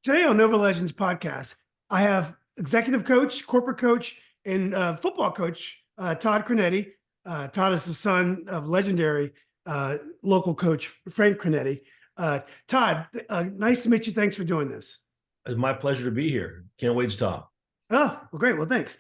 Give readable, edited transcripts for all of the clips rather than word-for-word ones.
Today on Nova Legends podcast, I have executive coach, corporate coach, and football coach Tod Creneti. Todd is the son of legendary local coach Frank Creneti. Todd, nice to meet you. Thanks for doing this. It's my pleasure to be here. Can't wait to talk. Oh, well, great. Well, thanks.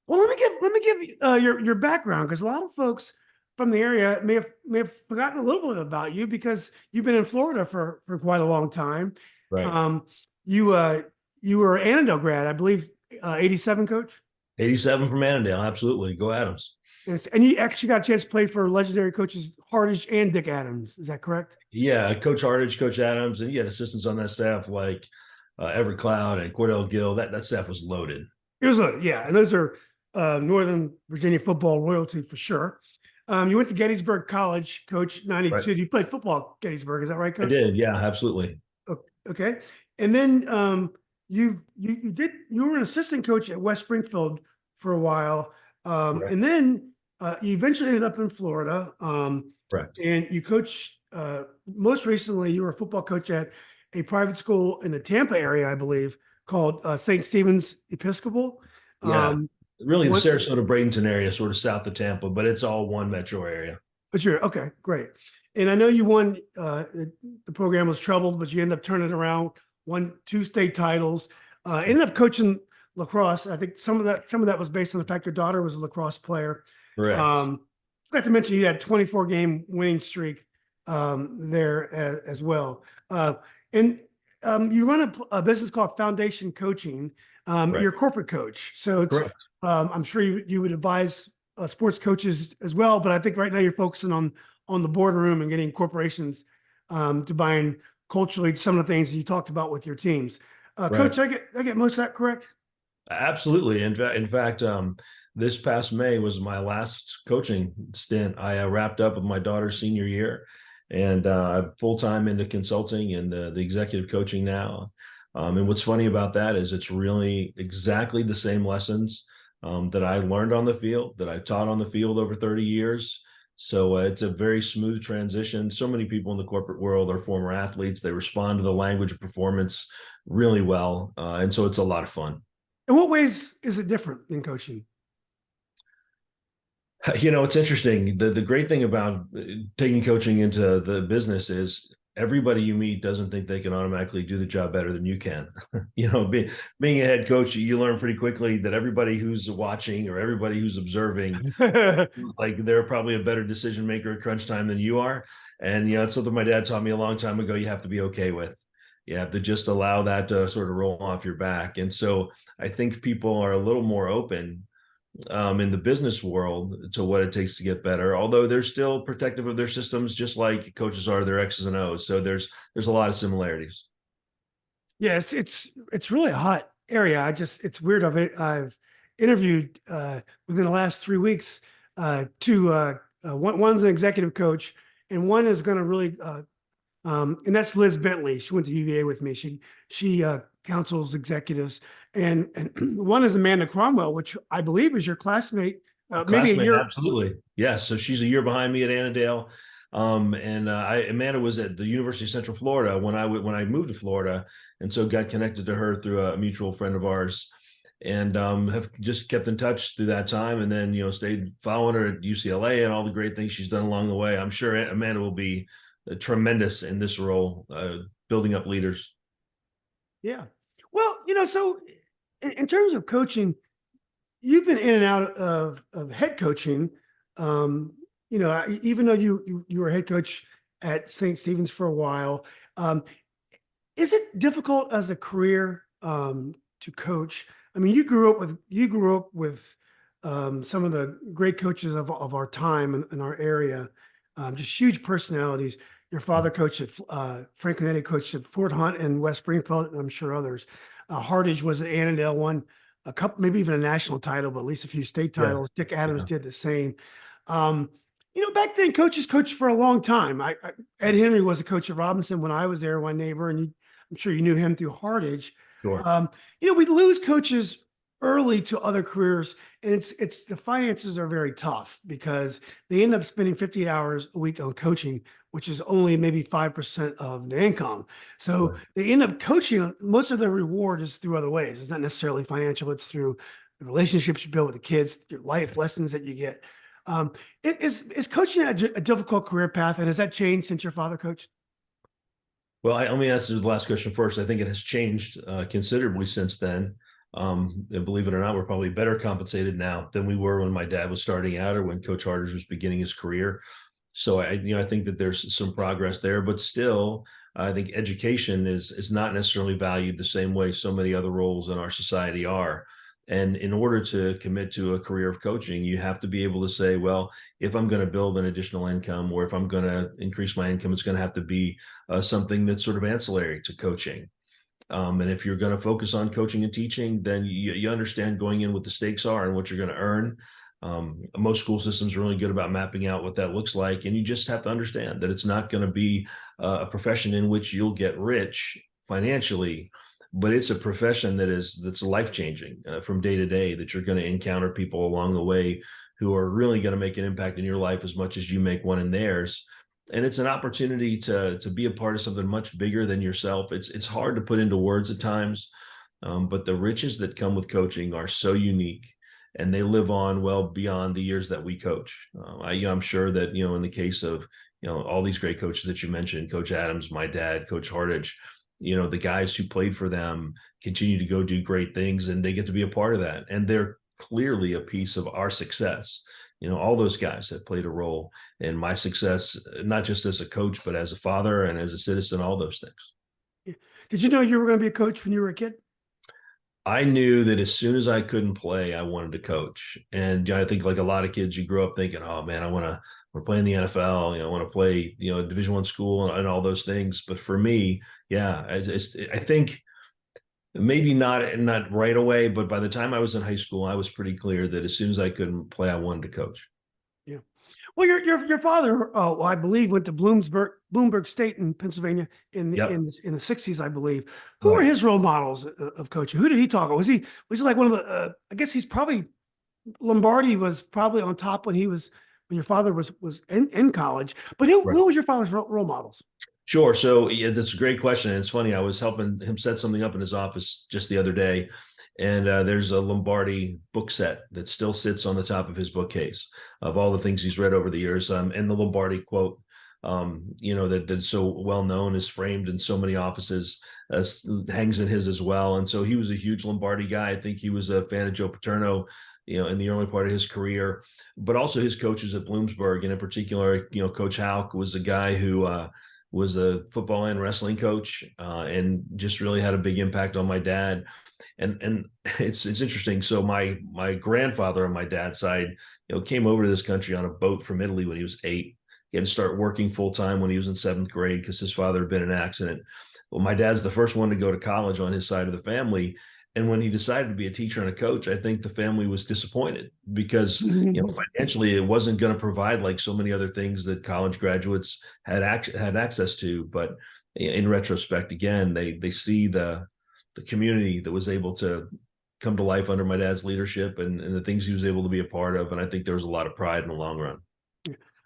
Well, let me give your background, because a lot of folks from the area may have forgotten a little bit about you because you've been in Florida for quite a long time. Right. You were an Annandale grad, I believe, 87 coach. 87 from Annandale. Absolutely. Go Adams. And you actually got a chance to play for legendary coaches Hardage and Dick Adams. Is that correct? Yeah. Coach Hardage, Coach Adams, and you had assistants on that staff like Everett Cloud and Cordell Gill. That staff was loaded. It was loaded, yeah. And those are Northern Virginia football royalty for sure. You went to Gettysburg College, Coach, 92. Right. You played football at Gettysburg. Is that right, Coach? I did. Yeah, absolutely. Okay. And then you were an assistant coach at West Springfield for a while. Right. And then you eventually ended up in Florida. Correct. And you coached, most recently, you were a football coach at a private school in the Tampa area, I believe, called St. Stephen's Episcopal. Yeah. Really the Sarasota, Bradenton area, sort of south of Tampa, but it's all one metro area. But sure. Okay, great. And I know you won, the program was troubled, but you ended up turning it around, won 2 state titles, ended up coaching lacrosse. I think some of that was based on the fact your daughter was a lacrosse player. Correct. Forgot to mention you had a 24-game winning streak there as well. And you run a business called Foundation Coaching. Right. You're a corporate coach. So it's, I'm sure you would advise sports coaches as well, but I think right now you're focusing on the boardroom and getting corporations to buy in culturally some of the things that you talked about with your teams. Right. Coach, I get most of that correct? Absolutely. In fact, this past May was my last coaching stint. I wrapped up with my daughter's senior year, and I'm full-time into consulting and the executive coaching now. And what's funny about that is it's really exactly the same lessons that I learned on the field, that I taught on the field over 30 years. So it's a very smooth transition. So many people in the corporate world are former athletes. They respond to the language of performance really well. And so it's a lot of fun. In what ways is it different than coaching? You know, it's interesting. The great thing about taking coaching into the business is everybody you meet doesn't think they can automatically do the job better than you can. You know, being a head coach, you learn pretty quickly that everybody who's watching or everybody who's observing, like they're probably a better decision maker at crunch time than you are. And, you know, it's something my dad taught me a long time ago, you have to be okay with. You have to just allow that to sort of roll off your back. And so I think people are a little more open in the business world to what it takes to get better, although they're still protective of their systems, just like coaches are their X's and O's. So there's a lot of similarities. Yeah, it's really a hot area. It's weird. I've interviewed within the last 3 weeks two. One's an executive coach, and one is going to really and that's Liz Bentley. She went to UVA with me. She counsels executives, and one is Amanda Cromwell, which I believe is your classmate. Maybe a year. Absolutely, yes. So she's a year behind me at Annandale, and Amanda was at the University of Central Florida when I moved to Florida, and so got connected to her through a mutual friend of ours, and have just kept in touch through that time, and then stayed following her at UCLA and all the great things she's done along the way. I'm sure Amanda will be tremendous in this role, building up leaders. Yeah. Well, so in terms of coaching, you've been in and out of head coaching. Even though you were head coach at St. Stephen's for a while, is it difficult as a career to coach? I mean, you grew up with some of the great coaches of our time in our area, just huge personalities. Your father coached at Frank Creneti coached at Fort Hunt and West Springfield, and I'm sure others. Hardage was at Annandale, won a couple, maybe even a national title, but at least a few state titles. Yeah. Dick Adams did the same. Back then, coaches coached for a long time. Ed Henry was a coach at Robinson when I was there, my neighbor, and I'm sure you knew him through Hardage. Sure. We lose coaches early to other careers, and it's the finances are very tough because they end up spending 50 hours a week on coaching, which is only maybe 5% of the income. So Right. they end up coaching. Most of their reward is through other ways. It's not necessarily financial. It's through the relationships you build with the kids, your life lessons that you get. Um, is coaching a difficult career path, and has that changed since your father coached? Well, let me answer the last question first. I think it has changed considerably since then. And believe it or not, we're probably better compensated now than we were when my dad was starting out or when Coach Hardage was beginning his career. So I think that there's some progress there, but still, I think education is not necessarily valued the same way so many other roles in our society are. And in order to commit to a career of coaching, you have to be able to say, well, if I'm going to build an additional income or if I'm going to increase my income, it's going to have to be something that's sort of ancillary to coaching. And if you're going to focus on coaching and teaching, then you understand going in what the stakes are and what you're going to earn. Most school systems are really good about mapping out what that looks like. And you just have to understand that it's not going to be a profession in which you'll get rich financially, but it's a profession that's life-changing from day to day, that you're going to encounter people along the way who are really going to make an impact in your life as much as you make one in theirs. And it's an opportunity to be a part of something much bigger than yourself. It's hard to put into words at times, but the riches that come with coaching are so unique, and they live on well beyond the years that we coach. I'm sure that in the case of all these great coaches that you mentioned, Coach Adams, my dad, Coach Hardage, the guys who played for them continue to go do great things, and they get to be a part of that, and they're clearly a piece of our success. All those guys have played a role in my success, not just as a coach, but as a father and as a citizen, all those things. Did you know you were going to be a coach when you were a kid? I knew that as soon as I couldn't play, I wanted to coach. And I think like a lot of kids, you grow up thinking, oh man, I want to play in the NFL, I want to play, Division I school and all those things. But for me, yeah, I think maybe not right away, but by the time I was in high school, I was pretty clear that as soon as I couldn't play, I wanted to coach. Yeah. Well, your father, well, I believe, went to Bloomberg State in Pennsylvania Yep. in the 60s, I believe. Who were Right. his role models of coaching? Who did he talk about? Was he like one of the? I guess he's probably Lombardi was probably on top when when your father was in college. But Right. who was your father's role models? Sure. So yeah, that's a great question. And it's funny. I was helping him set something up in his office just the other day, and there's a Lombardi book set that still sits on the top of his bookcase of all the things he's read over the years. And the Lombardi quote, that's so well known, is framed in so many offices, hangs in his as well. And so he was a huge Lombardi guy. I think he was a fan of Joe Paterno, in the early part of his career, but also his coaches at Bloomsburg, and in particular, Coach Hauk was a guy who was a football and wrestling coach, and just really had a big impact on my dad. And it's interesting. So my grandfather on my dad's side, came over to this country on a boat from Italy when he was 8. He had to start working full time when he was in 7th grade because his father had been in an accident. Well, my dad's the first one to go to college on his side of the family. And when he decided to be a teacher and a coach, I think the family was disappointed because financially it wasn't going to provide like so many other things that college graduates had access to. But in retrospect, again, they see the community that was able to come to life under my dad's leadership, and the things he was able to be a part of. And I think there was a lot of pride in the long run.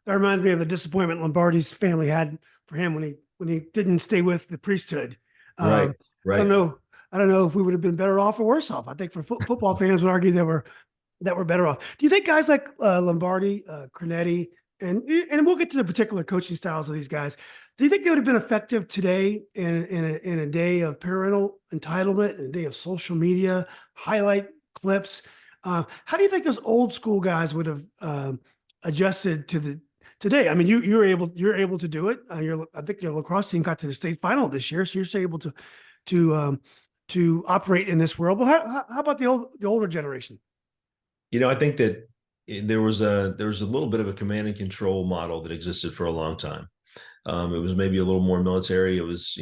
That reminds me of the disappointment Lombardi's family had for him when he didn't stay with the priesthood. Right. I don't know. I don't know if we would have been better off or worse off. I think for football fans would argue that we're better off. Do you think guys like Lombardi, Creneti, and we'll get to the particular coaching styles of these guys, do you think they would have been effective today in a day of parental entitlement, in a day of social media, highlight clips? How do you think those old school guys would have adjusted to the today? I mean, you're able to do it. I think your lacrosse team got to the state final this year, so you're able to operate in this world. Well, how about the older generation? I think that there was a little bit of a command and control model that existed for a long time. It was maybe a little more military. It was,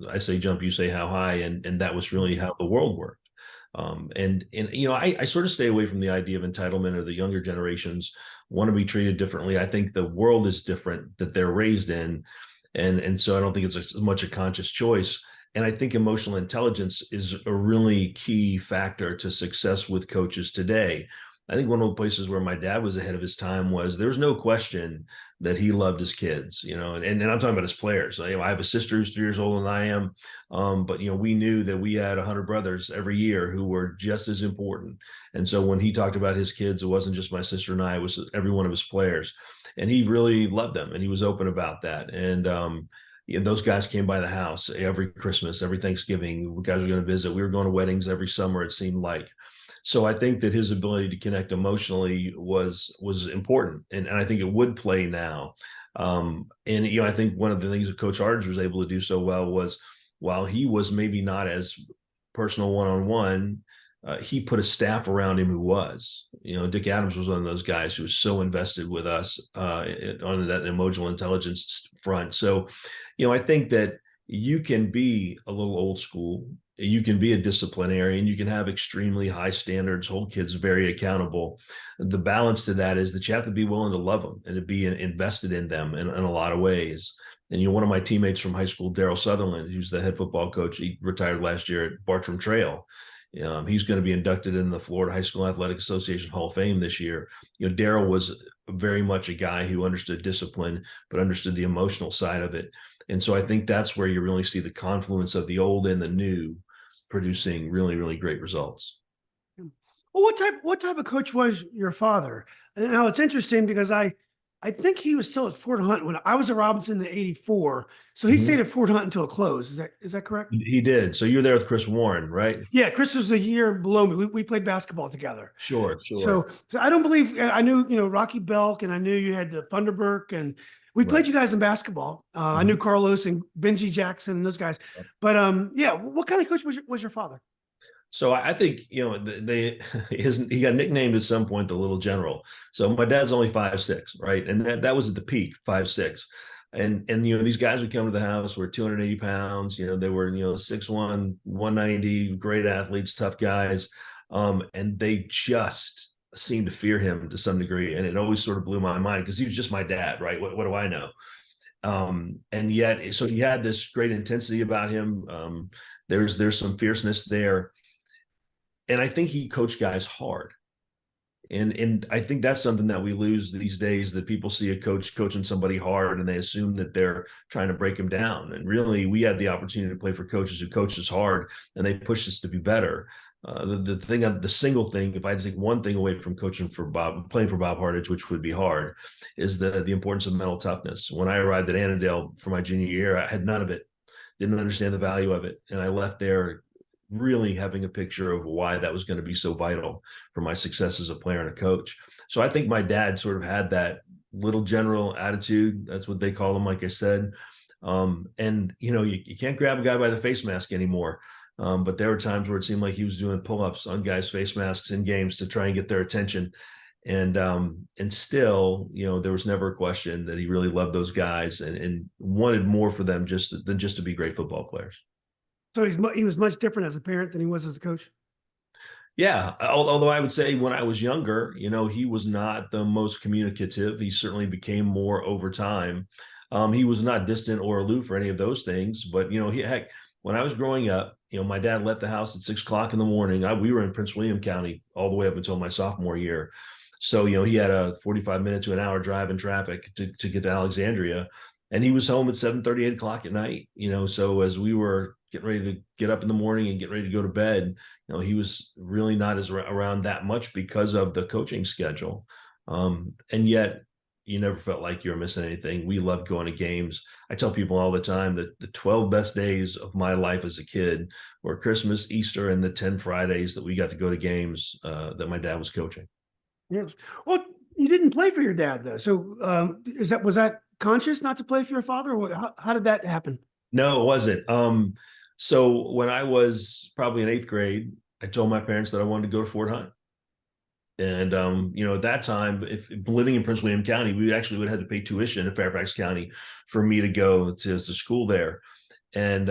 I say jump, you say how high, and that was really how the world worked. I sort of stay away from the idea of entitlement, or the younger generations want to be treated differently. I think the world is different that they're raised in, and so I don't think it's as much a conscious choice. And I think emotional intelligence is a really key factor to success with coaches today. I think one of the places where my dad was ahead of his time was there's no question that he loved his kids, and I'm talking about his players. I have a sister who's 3 years older than I am. But we knew that we had 100 brothers every year who were just as important. And so when he talked about his kids, it wasn't just my sister and I, it was every one of his players. And he really loved them and he was open about that. And those guys came by the house every Christmas, every Thanksgiving. Guys were going to visit. We were going to weddings every summer, it seemed like. So I think that his ability to connect emotionally was important, and I think it would play now. And I think one of the things that Coach Hardage was able to do so well was, while he was maybe not as personal one-on-one, he put a staff around him who was. Dick Adams was one of those guys who was so invested with us on that emotional intelligence front. So, I think that you can be a little old school, you can be a disciplinarian, you can have extremely high standards, hold kids very accountable. The balance to that is that you have to be willing to love them and to be invested in them in a lot of ways. And one of my teammates from high school, Daryl Sutherland, who's the head football coach, he retired last year at Bartram Trail. He's going to be inducted in the Florida High School Athletic Association Hall of Fame this year. Daryl was very much a guy who understood discipline, but understood the emotional side of it. And so I think that's where you really see the confluence of the old and the new producing really, really great results. Well, what type of coach was your father? And now it's interesting because I think he was still at Fort Hunt when I was at Robinson in '84. So he stayed at Fort Hunt until it closed. Is that correct? He did. So you were there with Chris Warren, right? Yeah, Chris was a year below me. We played basketball together. Sure. So I don't believe I knew, Rocky Belk, and I knew you had the Thunderberg, and we played you guys in basketball. I knew Carlos and Benji Jackson and those guys. But yeah, what kind of coach was your father? So I think, he got nicknamed at some point the Little General. So my dad's only 5'6", right? And that was at the peak, 5'6". And these guys would come to the house, were 280 pounds, they were, 6'1", 190, great athletes, tough guys. And they just seemed to fear him to some degree. And it always sort of blew my mind because he was just my dad, right? What do I know? And yet, so he had this great intensity about him. There's some fierceness there. And I think he coached guys hard. And I think that's something that we lose these days, that people see a coach coaching somebody hard and they assume that they're trying to break them down. And really, we had the opportunity to play for coaches who coached us hard and they pushed us to be better. The single thing, if I had to take one thing away from playing for Bob Hardage, which would be hard, is the importance of mental toughness. When I arrived at Annandale for my junior year, I had none of it, didn't understand the value of it. And I left there really having a picture of why that was going to be so vital for my success as a player and a coach. So I think my dad sort of had that Little General attitude. That's what they call him, like I said. And, you can't grab a guy by the face mask anymore. But there were times where it seemed like he was doing pull-ups on guys' face masks in games to try and get their attention. And still, there was never a question that he really loved those guys and wanted more for them than just to be great football players. So he was much different as a parent than he was as a coach. Yeah, although I would say when I was younger, he was not the most communicative. He certainly became more over time. He was not distant or aloof or any of those things. But heck, when I was growing up, my dad left the house at 6 o'clock in the morning. We were in Prince William County all the way up until my sophomore year. So he had a 45-minute to an hour drive in traffic to get to Alexandria, and he was home at 7:30, 8 o'clock at night. So as we were getting ready to get up in the morning and get ready to go to bed, he was really not around that much because of the coaching schedule. And yet you never felt like you were missing anything. We loved going to games. I tell people all the time that the 12 best days of my life as a kid were Christmas, Easter, and the 10 Fridays that we got to go to games that my dad was coaching. Yes. Well, you didn't play for your dad though. So was that conscious not to play for your father? Or how did that happen? No, it wasn't. So when I was probably in 8th grade, I told my parents that I wanted to go to Fort Hunt. And, at that time, if living in Prince William County, we actually would have had to pay tuition in Fairfax County for me to go to school there. And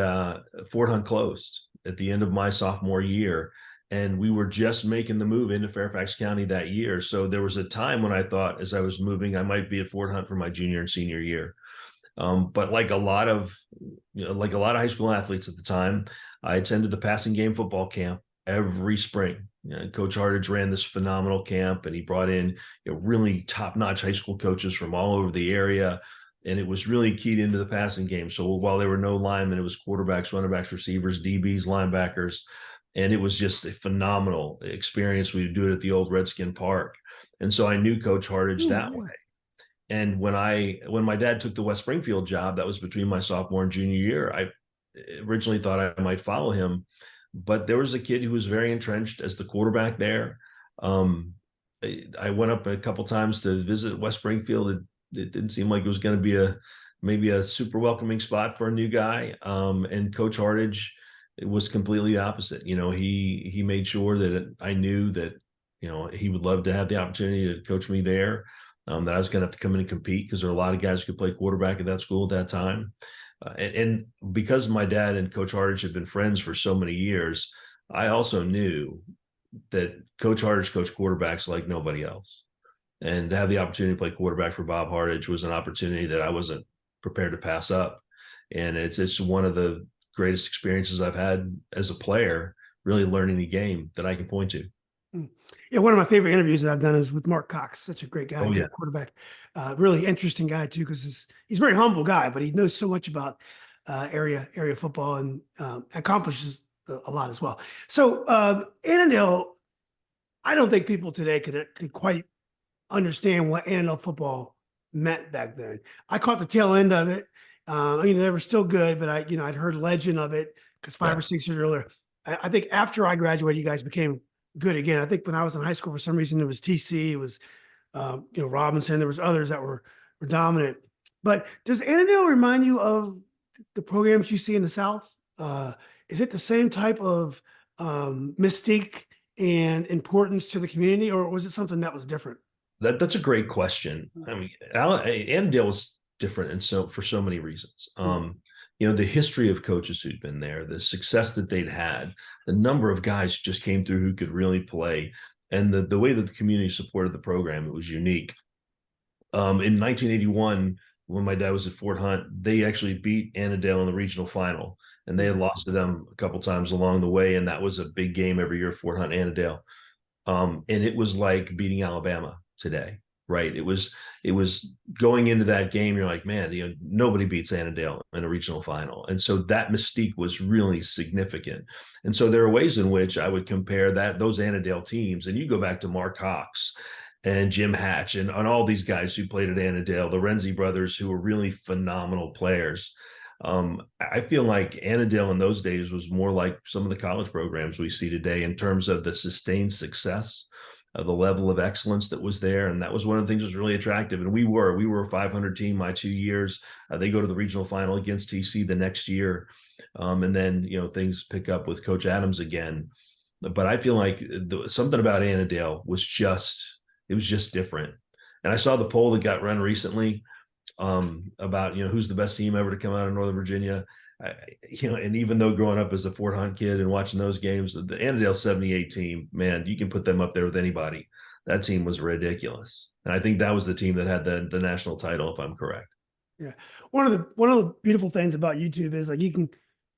Fort Hunt closed at the end of my sophomore year. And we were just making the move into Fairfax County that year. So there was a time when I thought, as I was moving, I might be at Fort Hunt for my junior and senior year. But like a lot of, like a lot of high school athletes at the time, I attended the passing game football camp every spring. Coach Hardage ran this phenomenal camp, and he brought in really top-notch high school coaches from all over the area, and it was really keyed into the passing game. So while there were no linemen, it was quarterbacks, running backs, receivers, DBs, linebackers, and it was just a phenomenal experience. We would do it at the old Redskin Park, and so I knew Coach Hardage that way. And when my dad took the West Springfield job, that was between my sophomore and junior year, I originally thought I might follow him, but there was a kid who was very entrenched as the quarterback there. I went up a couple times to visit West Springfield. It didn't seem like it was going to be maybe a super welcoming spot for a new guy. And Coach Hardage, it was completely opposite. He made sure that I knew that he would love to have the opportunity to coach me there. That I was going to have to come in and compete, because there are a lot of guys who could play quarterback at that school at that time. And because my dad and Coach Hardage had been friends for so many years, I also knew that Coach Hardage coached quarterbacks like nobody else. And to have the opportunity to play quarterback for Bob Hardage was an opportunity that I wasn't prepared to pass up. And it's one of the greatest experiences I've had as a player, really learning the game that I can point to. Yeah, one of my favorite interviews that I've done is with Mark Cox. Such a great guy, great quarterback. Really interesting guy too, because he's a very humble guy, but he knows so much about area football, and accomplishes a lot as well. So Annandale, I don't think people today could quite understand what Annandale football meant back then. I caught the tail end of it. They were still good, but I'd heard legend of it because 5 or 6 years earlier. I think after I graduated, you guys became good again. I think when I was in high school, for some reason, it was TC, it was Robinson. There was others that were dominant. But does Annandale remind you of the programs you see in the South? Is it the same type of mystique and importance to the community, or was it something that was different? That's a great question. I mean, Annandale was different, and so for so many reasons. The history of coaches who'd been there, the success that they'd had, the number of guys who just came through who could really play, and the way that the community supported the program, it was unique. In 1981, when my dad was at Fort Hunt, they actually beat Annandale in the regional final, and they had lost to them a couple times along the way, and that was a big game every year, Fort Hunt, Annandale. And it was like beating Alabama today. Right. It was going into that game. You're like, man, nobody beats Annandale in a regional final. And so that mystique was really significant. And so there are ways in which I would compare those Annandale teams. And you go back to Mark Cox and Jim Hatch and all these guys who played at Annandale, the Renzi brothers, who were really phenomenal players. I feel like Annandale in those days was more like some of the college programs we see today in terms of the sustained success, the level of excellence that was there. And that was one of the things that was really attractive. And we were a 500 team my 2 years. They go to the regional final against TC the next year. And then, things pick up with Coach Adams again. But I feel like something about Annandale was just different. And I saw the poll that got run recently about, who's the best team ever to come out of Northern Virginia. And even though growing up as a Fort Hunt kid and watching those games, the Annandale 78 team, man, you can put them up there with anybody. That team was ridiculous. And I think that was the team that had the national title, if I'm correct. Yeah. One of the beautiful things about YouTube is like you can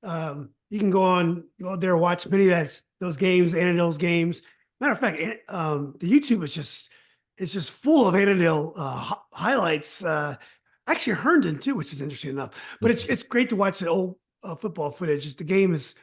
go there and watch many of those games, Annandale's games. Matter of fact, the YouTube is just full of Annandale highlights. Actually, Herndon too, which is interesting enough. But it's great to watch the old football footage. The game is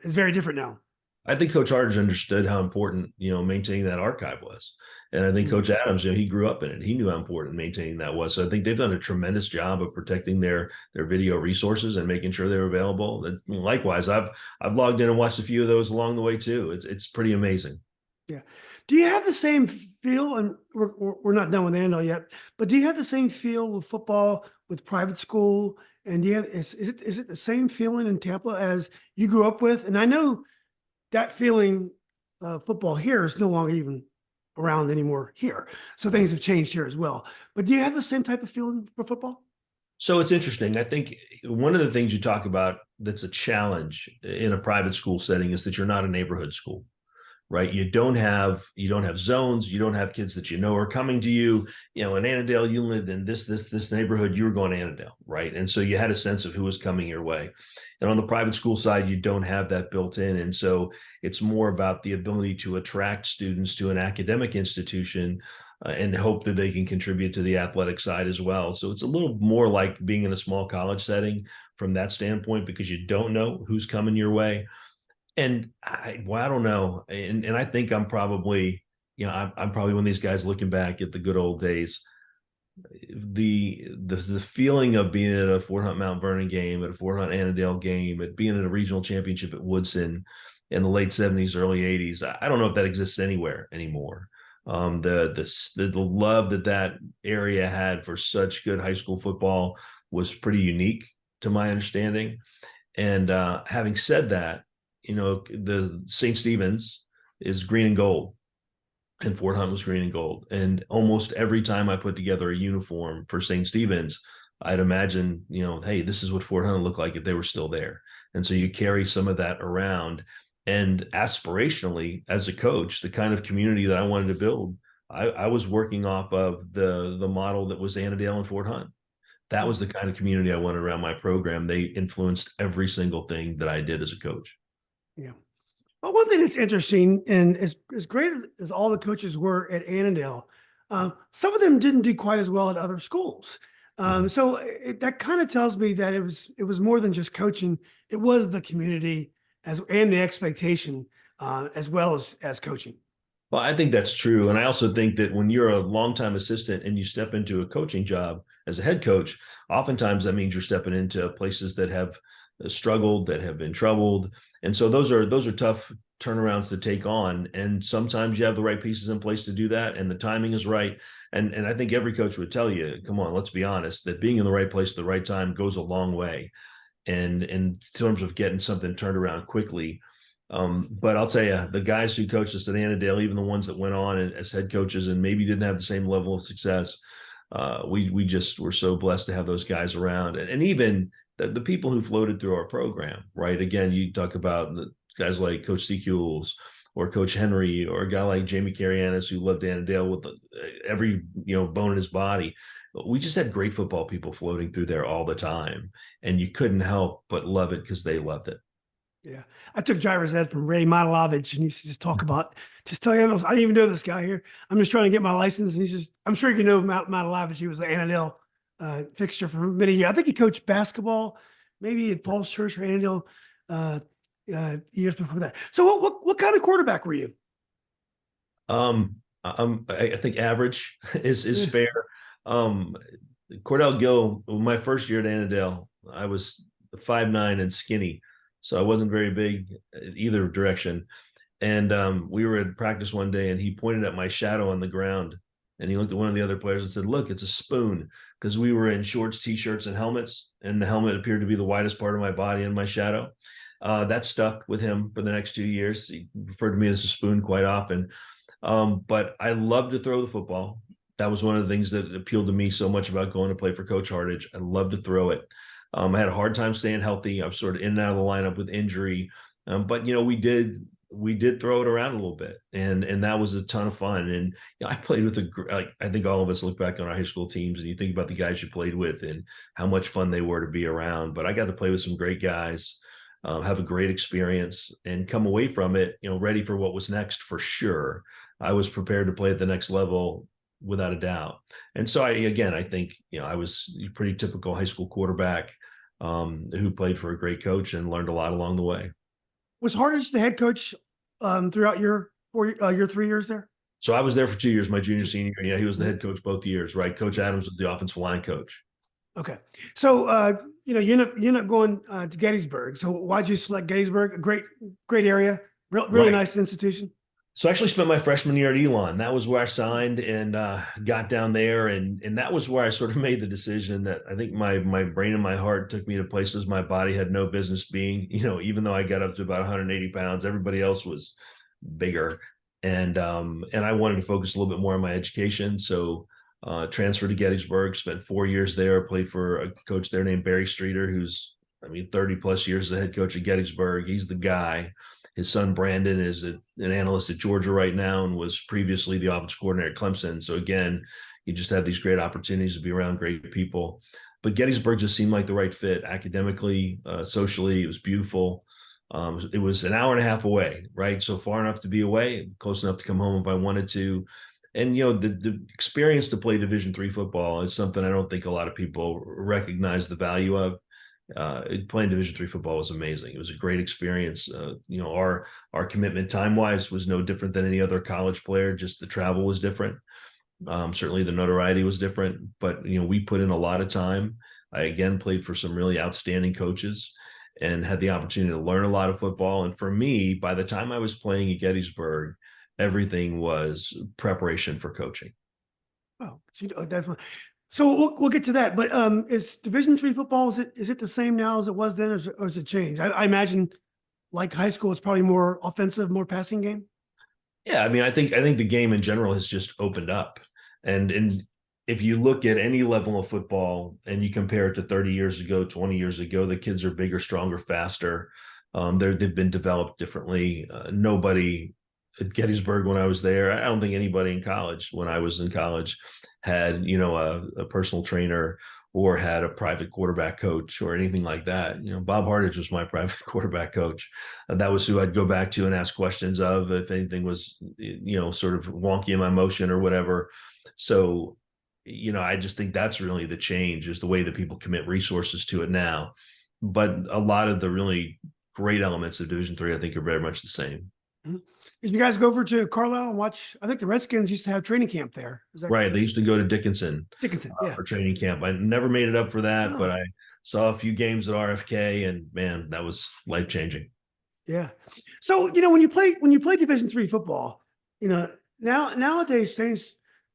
very different now. I think Coach Hardage understood how important maintaining that archive was, and I think Coach Adams, he grew up in it. He knew how important maintaining that was. So I think they've done a tremendous job of protecting their video resources and making sure they're available. And likewise, I've logged in and watched a few of those along the way too. It's pretty amazing. Yeah. Do you have the same feel? And we're not done with Annandale yet, but do you have the same feel with football, with private school? And is it the same feeling in Tampa as you grew up with? And I know that feeling, football here is no longer even around anymore here. So things have changed here as well. But do you have the same type of feeling for football? So it's interesting. I think one of the things you talk about that's a challenge in a private school setting is that you're not a neighborhood school. right? You don't have zones, you don't have kids that you know are coming to you. In Annandale, you lived in this neighborhood, you were going to Annandale, right? And so you had a sense of who was coming your way. And on the private school side, you don't have that built in. And so it's more about the ability to attract students to an academic institution and hope that they can contribute to the athletic side as well. So it's a little more like being in a small college setting from that standpoint, because you don't know who's coming your way. And I don't know. And I think I'm probably, I'm probably one of these guys looking back at the good old days. The feeling of being at a Fort Hunt Mount Vernon game, at a Fort Hunt Annandale game, at being at a regional championship at Woodson in the late 70s, early 80s. I don't know if that exists anywhere anymore. The love that area had for such good high school football was pretty unique to my understanding. And having said that, the St. Stephen's is green and gold, and Fort Hunt was green and gold. And almost every time I put together a uniform for St. Stephen's, I'd imagine, hey, this is what Fort Hunt would look like if they were still there. And so you carry some of that around. And aspirationally, as a coach, the kind of community that I wanted to build, I was working off of the model that was Annandale and Fort Hunt. That was the kind of community I wanted around my program. They influenced every single thing that I did as a coach. Yeah. Well, one thing that's interesting, and as great as all the coaches were at Annandale, some of them didn't do quite as well at other schools. So that kind of tells me that it was more than just coaching; it was the community and the expectation, as well as coaching. Well, I think that's true. And I also think that when you're a longtime assistant and you step into a coaching job as a head coach, oftentimes that means you're stepping into places that have struggled, that have been troubled. And so those are tough turnarounds to take on. And sometimes you have the right pieces in place to do that, and the timing is right. And I think every coach would tell you, come on, let's be honest, that being in the right place at the right time goes a long way. And in terms of getting something turned around quickly. But I'll tell you, the guys who coached us at Annandale, even the ones that went on as head coaches and maybe didn't have the same level of success, we just were so blessed to have those guys around. And even the people who floated through our program, right? Again, you talk about the guys like Coach Sequels or Coach Henry, or a guy like Jamie Carianis, who loved Annandale with every bone in his body. We just had great football people floating through there all the time, and you couldn't help but love it because they loved it. Yeah. I took driver's ed from Ray Modelovich, and he used to just talk about, just tell you, I didn't even know this guy here. I'm just trying to get my license. And I'm sure you know Modelovich. He was the Annandale fixture for many years. I think he coached basketball, maybe at Falls Church or Annandale years before that. So what kind of quarterback were you? I think average is fair. Cordell Gill, my first year at Annandale, I was 5'9" and skinny. So I wasn't very big either direction. And we were at practice one day, and he pointed at my shadow on the ground, and he looked at one of the other players and said, "Look, it's a spoon," because we were in shorts, t-shirts, and helmets, and the helmet appeared to be the widest part of my body and my shadow. That stuck with him for the next 2 years. He referred to me as a spoon quite often. But I loved to throw the football. That was one of the things that appealed to me so much about going to play for Coach Hardage. I loved to throw it. I had a hard time staying healthy. I was sort of in and out of the lineup with injury. But we did throw it around a little bit, and that was a ton of fun. And I played with I think all of us look back on our high school teams, and you think about the guys you played with and how much fun they were to be around. But I got to play with some great guys, have a great experience, and come away from it, ready for what was next for sure. I was prepared to play at the next level without a doubt. And so I think, I was a pretty typical high school quarterback who played for a great coach and learned a lot along the way. Was Hardage the head coach throughout your 3 years there? So I was there for 2 years, my junior, senior. Yeah, he was the head coach both years, right? Coach Adams was the offensive line coach. Okay. So, you end up going to Gettysburg. So why'd you select Gettysburg? A great area, really nice institution. So I actually spent my freshman year at Elon. That was where I signed and got down there. And that was where I sort of made the decision that I think my brain and my heart took me to places my body had no business being. Even though I got up to about 180 pounds, everybody else was bigger. And I wanted to focus a little bit more on my education. So transferred to Gettysburg, spent 4 years there, played for a coach there named Barry Streeter, who's, 30 plus years as a head coach at Gettysburg. He's the guy. His son Brandon is an analyst at Georgia right now and was previously the offense coordinator at Clemson. So again, you just have these great opportunities to be around great people. But Gettysburg just seemed like the right fit academically, socially. It was beautiful. It was an hour and a half away, right? So far enough to be away, close enough to come home if I wanted to. And the experience to play Division III football is something I don't think a lot of people recognize the value of. Playing Division III football was amazing. It was a great experience. Our commitment time wise was no different than any other college player. Just the travel was different. Certainly the notoriety was different, but we put in a lot of time. I again played for some really outstanding coaches and had the opportunity to learn a lot of football. And for me, by the time I was playing at Gettysburg, everything was preparation for coaching. Oh, definitely. So we'll get to that. But is Division III football, is it the same now as it was then, or has it changed? I imagine, like high school, it's probably more offensive, more passing game. Yeah, I mean, I think the game in general has just opened up, and if you look at any level of football and you compare it to 30 years ago, 20 years ago, the kids are bigger, stronger, faster. They've been developed differently. Nobody at Gettysburg when I was there, I don't think anybody in college when I was in college had a personal trainer or had a private quarterback coach or anything like that. Bob Hardage was my private quarterback coach. That was who I'd go back to and ask questions of if anything was, sort of wonky in my motion or whatever. So, I just think that's really the change, is the way that people commit resources to it now. But a lot of the really great elements of Division III, I think, are very much the same. Mm-hmm. Did you guys go over to Carlisle and watch? I think the Redskins used to have training camp there. Is that right? They used to go to Dickinson yeah. for training camp. I never made it up for that, Oh. but I saw a few games at RFK, and man, that was life-changing. Yeah. So, when you play Division III football, nowadays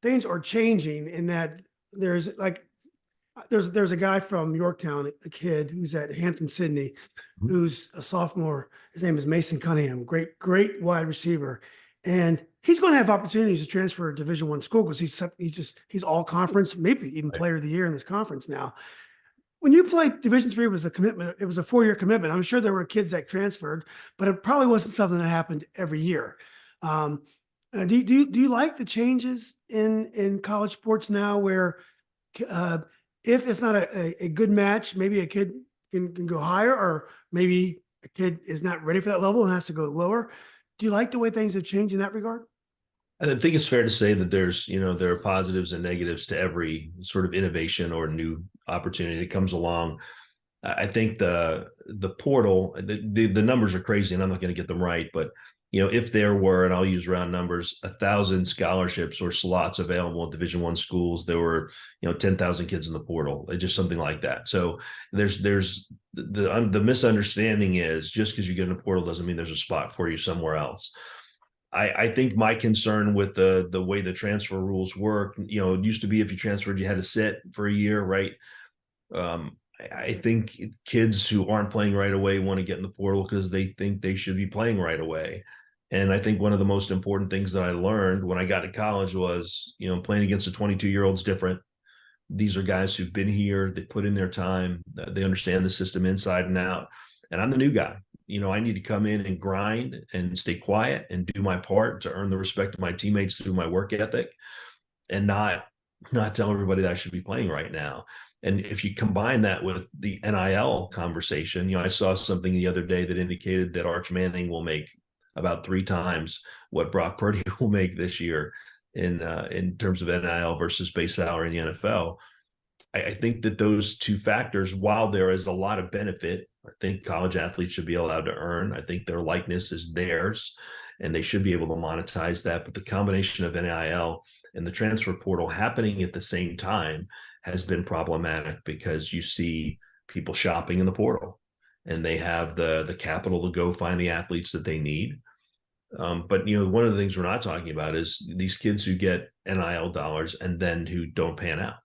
things are changing in that there's a guy from Yorktown, a kid who's at Hampton-Sydney, who's a sophomore. His name is Mason Cunningham, great wide receiver. And he's going to have opportunities to transfer to Division I school because he's all conference, maybe even player of the year in this conference now. When you played Division III, it was a commitment. It was a 4-year commitment. I'm sure there were kids that transferred, but it probably wasn't something that happened every year. Do you like the changes in college sports now, where if it's not a good match, maybe a kid can go higher, or maybe a kid is not ready for that level and has to go lower? Do you like the way things have changed in that regard? I think it's fair to say that there are positives and negatives to every sort of innovation or new opportunity that comes along. I think the portal, the numbers are crazy, and I'm not going to get them right, but if there were, and I'll use round numbers, 1,000 scholarships or slots available at Division I schools, there were 10,000 kids in the portal, just something like that. So there's the misunderstanding is just because you get in the portal doesn't mean there's a spot for you somewhere else. I think my concern with the way the transfer rules work, it used to be if you transferred, you had to sit for a year, right? I think kids who aren't playing right away want to get in the portal because they think they should be playing right away. And I think one of the most important things that I learned when I got to college was, playing against a 22-year-old is different. These are guys who've been here, they put in their time, they understand the system inside and out. And I'm the new guy. I need to come in and grind and stay quiet and do my part to earn the respect of my teammates through my work ethic, and not tell everybody that I should be playing right now. And if you combine that with the NIL conversation, I saw something the other day that indicated that Arch Manning will make about 3 times what Brock Purdy will make this year in terms of NIL versus base salary in the NFL. I think that those two factors, while there is a lot of benefit, I think college athletes should be allowed to earn. I think their likeness is theirs, and they should be able to monetize that. But the combination of NIL and the transfer portal happening at the same time has been problematic, because you see people shopping in the portal, and they have the capital to go find the athletes that they need. But one of the things we're not talking about is these kids who get NIL dollars and then who don't pan out,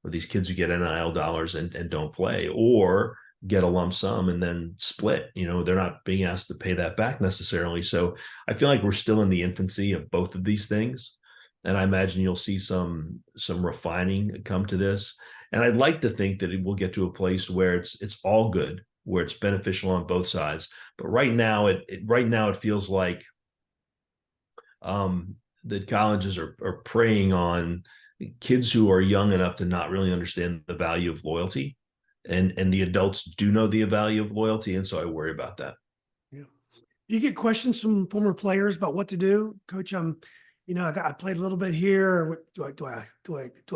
or these kids who get NIL dollars and don't play, or get a lump sum and then split. They're not being asked to pay that back necessarily. So I feel like we're still in the infancy of both of these things. And I imagine you'll see some refining come to this. And I'd like to think that it will get to a place where it's all good, where it's beneficial on both sides. But right now, it feels like that colleges are preying on kids who are young enough to not really understand the value of loyalty, and the adults do know the value of loyalty, and so I worry about that. Yeah. You get questions from former players about what to do, Coach. I played a little bit here. What do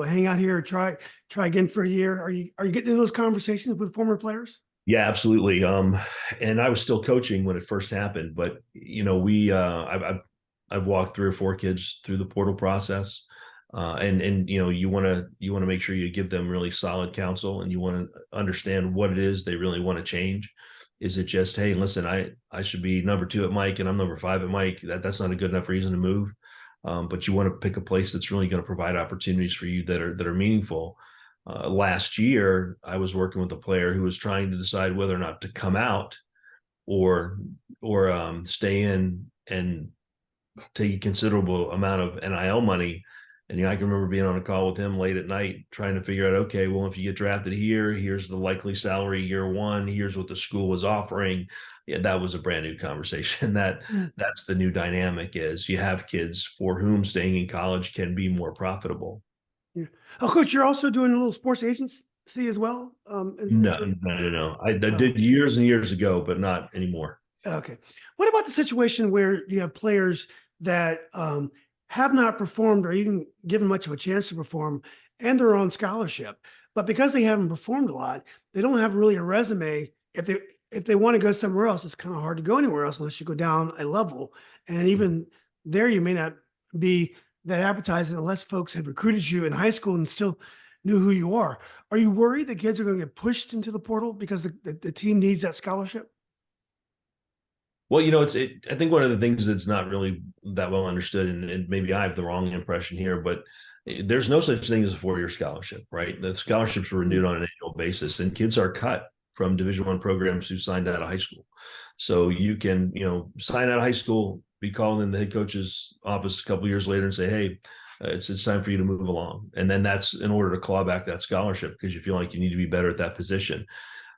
I hang out here or try again for a year? Are you getting into those conversations with former players? Yeah, absolutely. And I was still coaching when it first happened, but I've walked 3 or 4 kids through the portal process, and you want to make sure you give them really solid counsel, and you want to understand what it is they really want to change. Is it just, hey, listen, I should be number 2 at Mike and I'm number 5 at Mike? That's not a good enough reason to move. But you want to pick a place that's really going to provide opportunities for you that are meaningful. Last year, I was working with a player who was trying to decide whether or not to come out or stay in and take a considerable amount of NIL money. And I can remember being on a call with him late at night trying to figure out, okay, well, if you get drafted here, here's the likely salary year 1. Here's what the school was offering. Yeah, that was a brand new conversation. That's the new dynamic, is you have kids for whom staying in college can be more profitable. Yeah. Oh, Coach, you're also doing a little sports agency as well? No. I did years and years ago, but not anymore. Okay. What about the situation where you have players that have not performed or even given much of a chance to perform, and they're on scholarship, but because they haven't performed a lot, they don't have really a resume. If they want to go somewhere else, it's kind of hard to go anywhere else unless you go down a level. And even there, you may not be that appetizing unless folks have recruited you in high school and still knew who you are. Are you worried that kids are going to get pushed into the portal because the team needs that scholarship? Well, I think one of the things that's not really that well understood, and maybe I have the wrong impression here, but there's no such thing as a 4-year scholarship, right? The scholarships are renewed on an annual basis, and kids are cut from Division I programs who signed out of high school. So you can, sign out of high school, be called in the head coach's office a couple of years later and say, hey, it's time for you to move along. And then that's in order to claw back that scholarship because you feel like you need to be better at that position.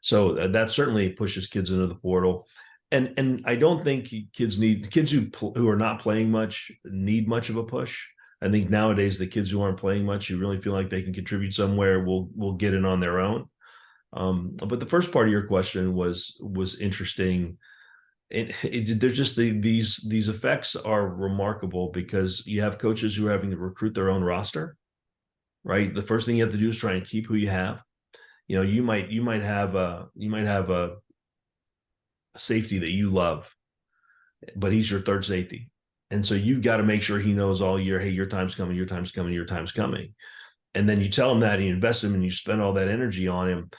So that certainly pushes kids into the portal. And I don't think kids who are not playing much need much of a push. I think nowadays the kids who aren't playing much, who really feel like they can contribute somewhere, will get in on their own. But the first part of your question was interesting. There's just these effects are remarkable because you have coaches who are having to recruit their own roster, right? The first thing you have to do is try and keep who you have. You might have a safety that you love, but he's your third safety. And so you've got to make sure he knows all year, hey, your time's coming, your time's coming, your time's coming. And then you tell him that, and you invest him and you spend all that energy on him.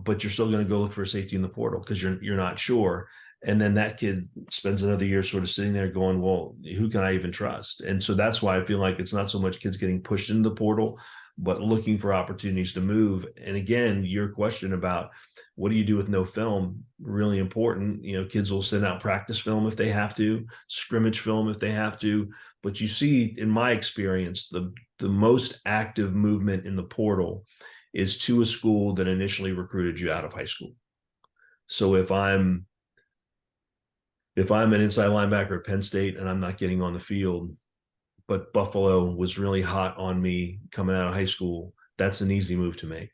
But you're still going to go look for a safety in the portal because you're not sure. And then that kid spends another year sort of sitting there going, well, who can I even trust? And so that's why I feel like it's not so much kids getting pushed into the portal, but looking for opportunities to move. And again, your question about what do you do with no film, really important. Kids will send out practice film if they have to, scrimmage film if they have to. But you see, in my experience, the most active movement in the portal is to a school that initially recruited you out of high school. So if I'm an inside linebacker at Penn State and I'm not getting on the field, but Buffalo was really hot on me coming out of high school, that's an easy move to make.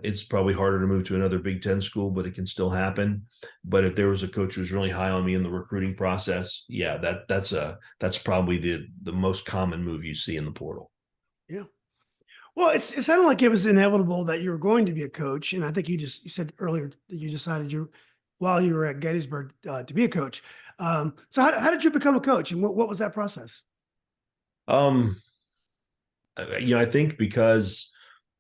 It's probably harder to move to another Big Ten school, but it can still happen. But if there was a coach who's really high on me in the recruiting process, yeah, that's probably the most common move you see in the portal. Yeah. Well, it sounded like it was inevitable that you were going to be a coach, and I think you said earlier that you decided while you were at Gettysburg to be a coach. So how did you become a coach, and what was that process? I think because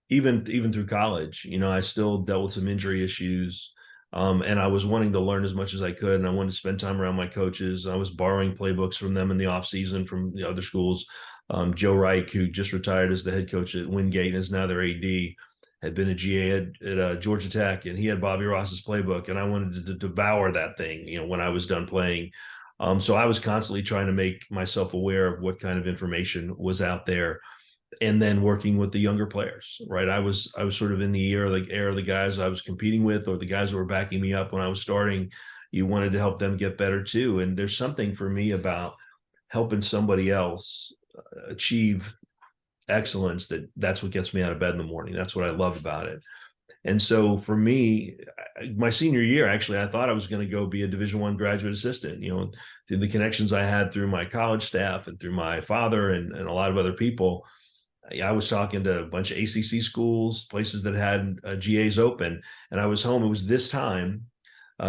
even through college, I still dealt with some injury issues, and I was wanting to learn as much as I could, and I wanted to spend time around my coaches. I was borrowing playbooks from them in the off season from the other schools. Joe Reich, who just retired as the head coach at Wingate and is now their AD, had been a GA at Georgia Tech, and he had Bobby Ross's playbook, and I wanted to devour that thing, when I was done playing. So I was constantly trying to make myself aware of what kind of information was out there. and then working with the younger players, right? I was sort of in the air of the guys I was competing with, or the guys who were backing me up when I was starting. You wanted to help them get better too. And there's something for me about helping somebody else achieve excellence that's what gets me out of bed in the morning. That's what I love about it. And so for me, my senior year, actually, I thought I was going to go be a Division I graduate assistant, through the connections I had through my college staff and through my father and a lot of other people. I was talking to a bunch of ACC schools, places that had GAs open, and I was home. It was this time,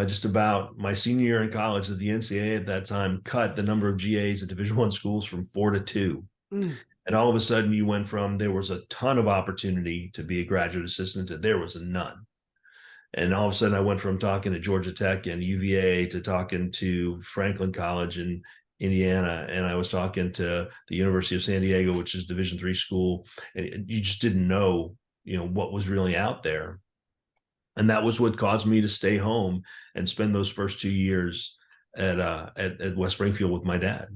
just about my senior year in college, that the NCAA at that time cut the number of GAs at Division I schools from 4 to 2. Mm. And all of a sudden you went from there was a ton of opportunity to be a graduate assistant to there was none. And all of a sudden I went from talking to Georgia Tech and UVA to talking to Franklin College in Indiana. And I was talking to the University of San Diego, which is Division III school. And you just didn't know, what was really out there. And that was what caused me to stay home and spend those first 2 years at West Springfield with my dad.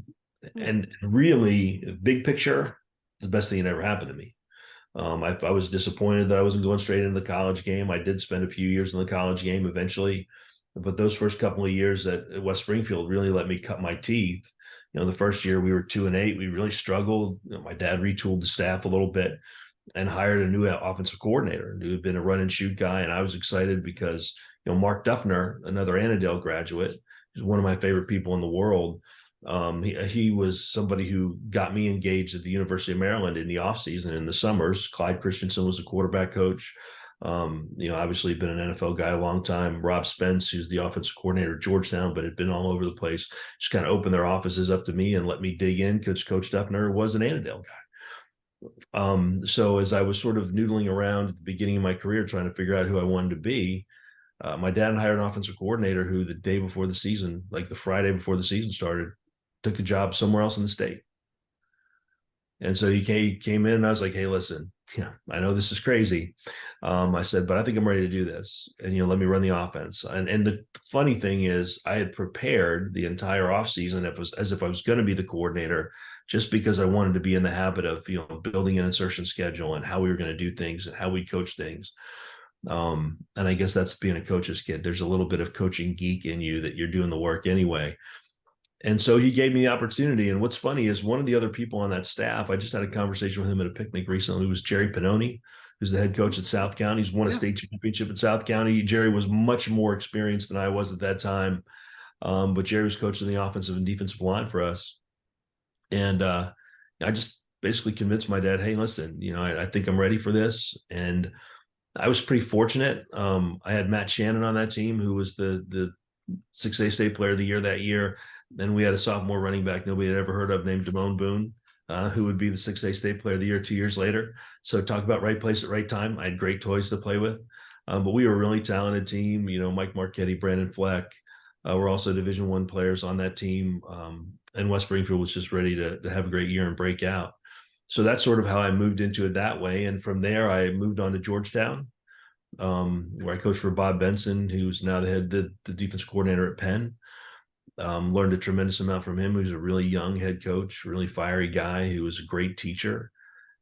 And really, big picture, the best thing that ever happened to me. I was disappointed that I wasn't going straight into the college game. I did spend a few years in the college game eventually, but those first couple of years at West Springfield really let me cut my teeth. The first year we were 2-8. We really struggled. My dad retooled the staff a little bit and hired a new offensive coordinator who had been a run and shoot guy. And I was excited because, Mark Duffner, another Annandale graduate, is one of my favorite people in the world. He was somebody who got me engaged at the University of Maryland in the offseason, in the summers. Clyde Christensen was the quarterback coach. Obviously been an NFL guy a long time. Rob Spence, who's the offensive coordinator at Georgetown, but had been all over the place, just kind of opened their offices up to me and let me dig in because Coach Duffner was an Annandale guy. So as I was sort of noodling around at the beginning of my career, trying to figure out who I wanted to be, my dad hired an offensive coordinator who the day before the season, like the Friday before the season started, took a job somewhere else in the state. And so he came in and I was like, hey, listen, I know this is crazy. I said, but I think I'm ready to do this. And, let me run the offense. And the funny thing is I had prepared the entire offseason as if I was going to be the coordinator, just because I wanted to be in the habit of, building an insertion schedule and how we were going to do things and how we coach things. And I guess that's being a coach's kid. There's a little bit of coaching geek in you that you're doing the work anyway. And so he gave me the opportunity. And what's funny is one of the other people on that staff, I just had a conversation with him at a picnic recently, was Jerry Pannoni, who's the head coach at South County. He's won a state championship at South County. Jerry was much more experienced than I was at that time. But Jerry was coaching the offensive and defensive line for us. And I just basically convinced my dad, hey, listen, I think I'm ready for this. And I was pretty fortunate. I had Matt Shannon on that team, who was the 6A state player of the year that year. Then we had a sophomore running back nobody had ever heard of named Damone Boone, who would be the 6A state player of the year 2 years later. So talk about right place at right time. I had great toys to play with. But we were a really talented team. Mike Marchetti, Brandon Fleck were also Division I players on that team. And West Springfield was just ready to have a great year and break out. So that's sort of how I moved into it that way. And from there, I moved on to Georgetown, where I coached for Bob Benson, who's now the defense coordinator at Penn. Learned a tremendous amount from him. He was a really young head coach, really fiery guy who was a great teacher.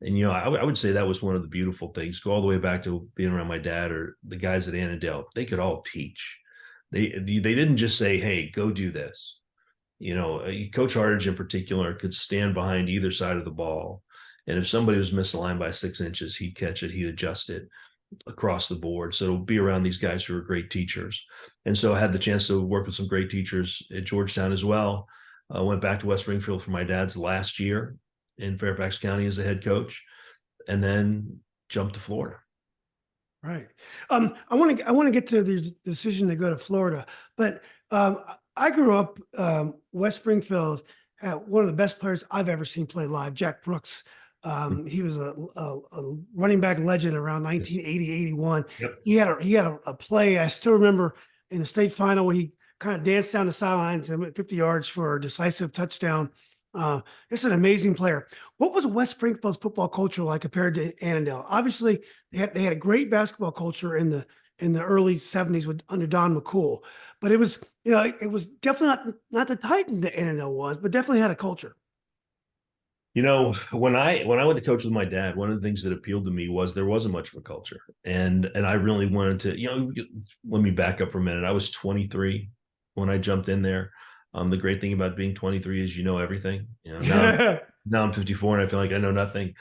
And, I would say that was one of the beautiful things. Go all the way back to being around my dad or the guys at Annandale. They could all teach. They didn't just say, hey, go do this. Coach Hardage in particular could stand behind either side of the ball. And if somebody was misaligned by 6 inches, he'd catch it, he'd adjust it across the board. So be around these guys who are great teachers. And so I had the chance to work with some great teachers at Georgetown as well. I went back to West Springfield for my dad's last year in Fairfax County as a head coach, and then jumped to Florida. Right. I want to get to the decision to go to Florida, but I grew up West Springfield had one of the best players I've ever seen play live, Jack Brooks. He was a running back legend around 1980, 81. Yep. He had a play. I still remember in the state final where he kind of danced down the sidelines and went 50 yards for a decisive touchdown. It's an amazing player. What was West Springfield's football culture like compared to Annandale? Obviously, they had a great basketball culture in the early 70s under Don McCool, but it was it was definitely not the Titan that Annandale was, but definitely had a culture. When I went to coach with my dad, one of the things that appealed to me was there wasn't much of a culture, and I really wanted to. Let me back up for a minute. I was 23 when I jumped in there. The great thing about being 23 is you know everything. Now I'm 54 and I feel like I know nothing.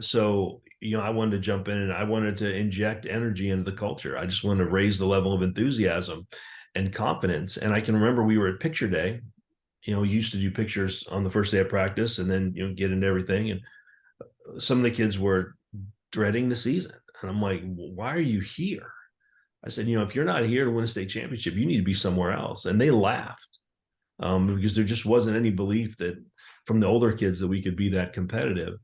So I wanted to jump in and I wanted to inject energy into the culture. I just wanted to raise the level of enthusiasm and confidence. And I can remember we were at picture day. We used to do pictures on the first day of practice and then get into everything. And some of the kids were dreading the season. And I'm like, why are you here? I said, if you're not here to win a state championship, you need to be somewhere else. And they laughed because there just wasn't any belief that from the older kids that we could be that competitive.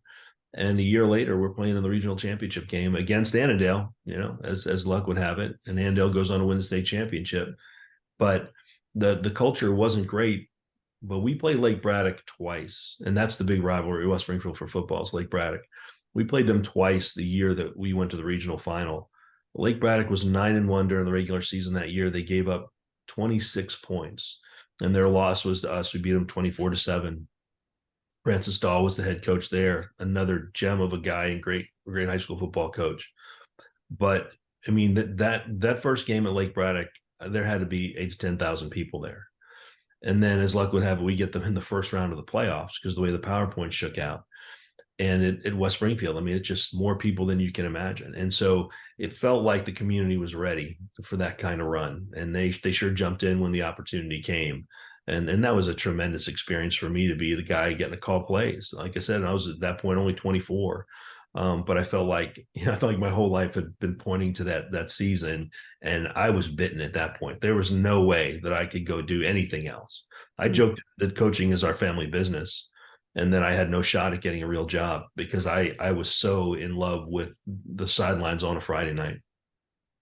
And a year later, we're playing in the regional championship game against Annandale, as luck would have it. And Annandale goes on to win the state championship. But the culture wasn't great. But we played Lake Braddock twice. And that's the big rivalry, West Springfield for football is Lake Braddock. We played them twice the year that we went to the regional final. Lake Braddock was 9-1 during the regular season that year. They gave up 26 points. And their loss was to us. We beat them 24-7. Francis Dahl was the head coach there, another gem of a guy and great high school football coach. But I mean, that first game at Lake Braddock, there had to be 8,000 to 10,000 people there. And then, as luck would have it, we get them in the first round of the playoffs because the way the PowerPoint shook out. And at West Springfield, I mean, it's just more people than you can imagine. And so it felt like the community was ready for that kind of run. And they sure jumped in when the opportunity came. And that was a tremendous experience for me to be the guy getting to call plays. Like I said, I was at that point only 24. But I felt like my whole life had been pointing to that season, and I was bitten at that point. There was no way that I could go do anything else. I joked that coaching is our family business, and then I had no shot at getting a real job because I was so in love with the sidelines on a Friday night.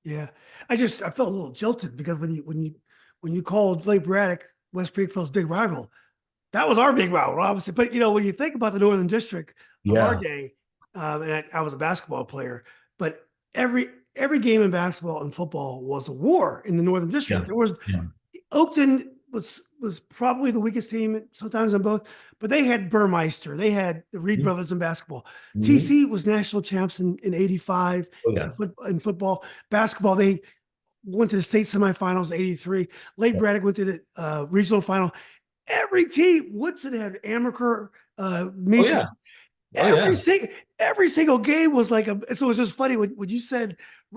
Yeah, I felt a little jilted because when you called Lake Braddock West Springfield's big rival, that was our big rival, obviously. But when you think about the Northern District of our day. And I was a basketball player, but every game in basketball and football was a war in the Northern District. There was Oakton was probably the weakest team sometimes in both, but they had Burmeister, they had the Reed brothers in basketball. TC was national champs in 85 in football. Basketball, they went to the state semifinals 83. Lake Braddock went to the regional final. Every team, Woodson had amateur meetings. Every single game was like so it was just funny when you said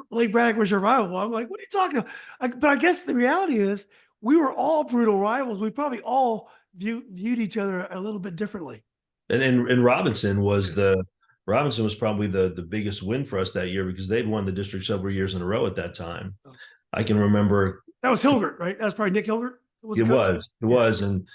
Lake Braddock was your rival. I'm like, what are you talking about? But I guess the reality is we were all brutal rivals. We probably all viewed each other a little bit differently. And Robinson was probably the biggest win for us that year because they'd won the district several years in a row at that time. I can remember that was Hilgert, right? That was probably Nick Hilgert. It was. And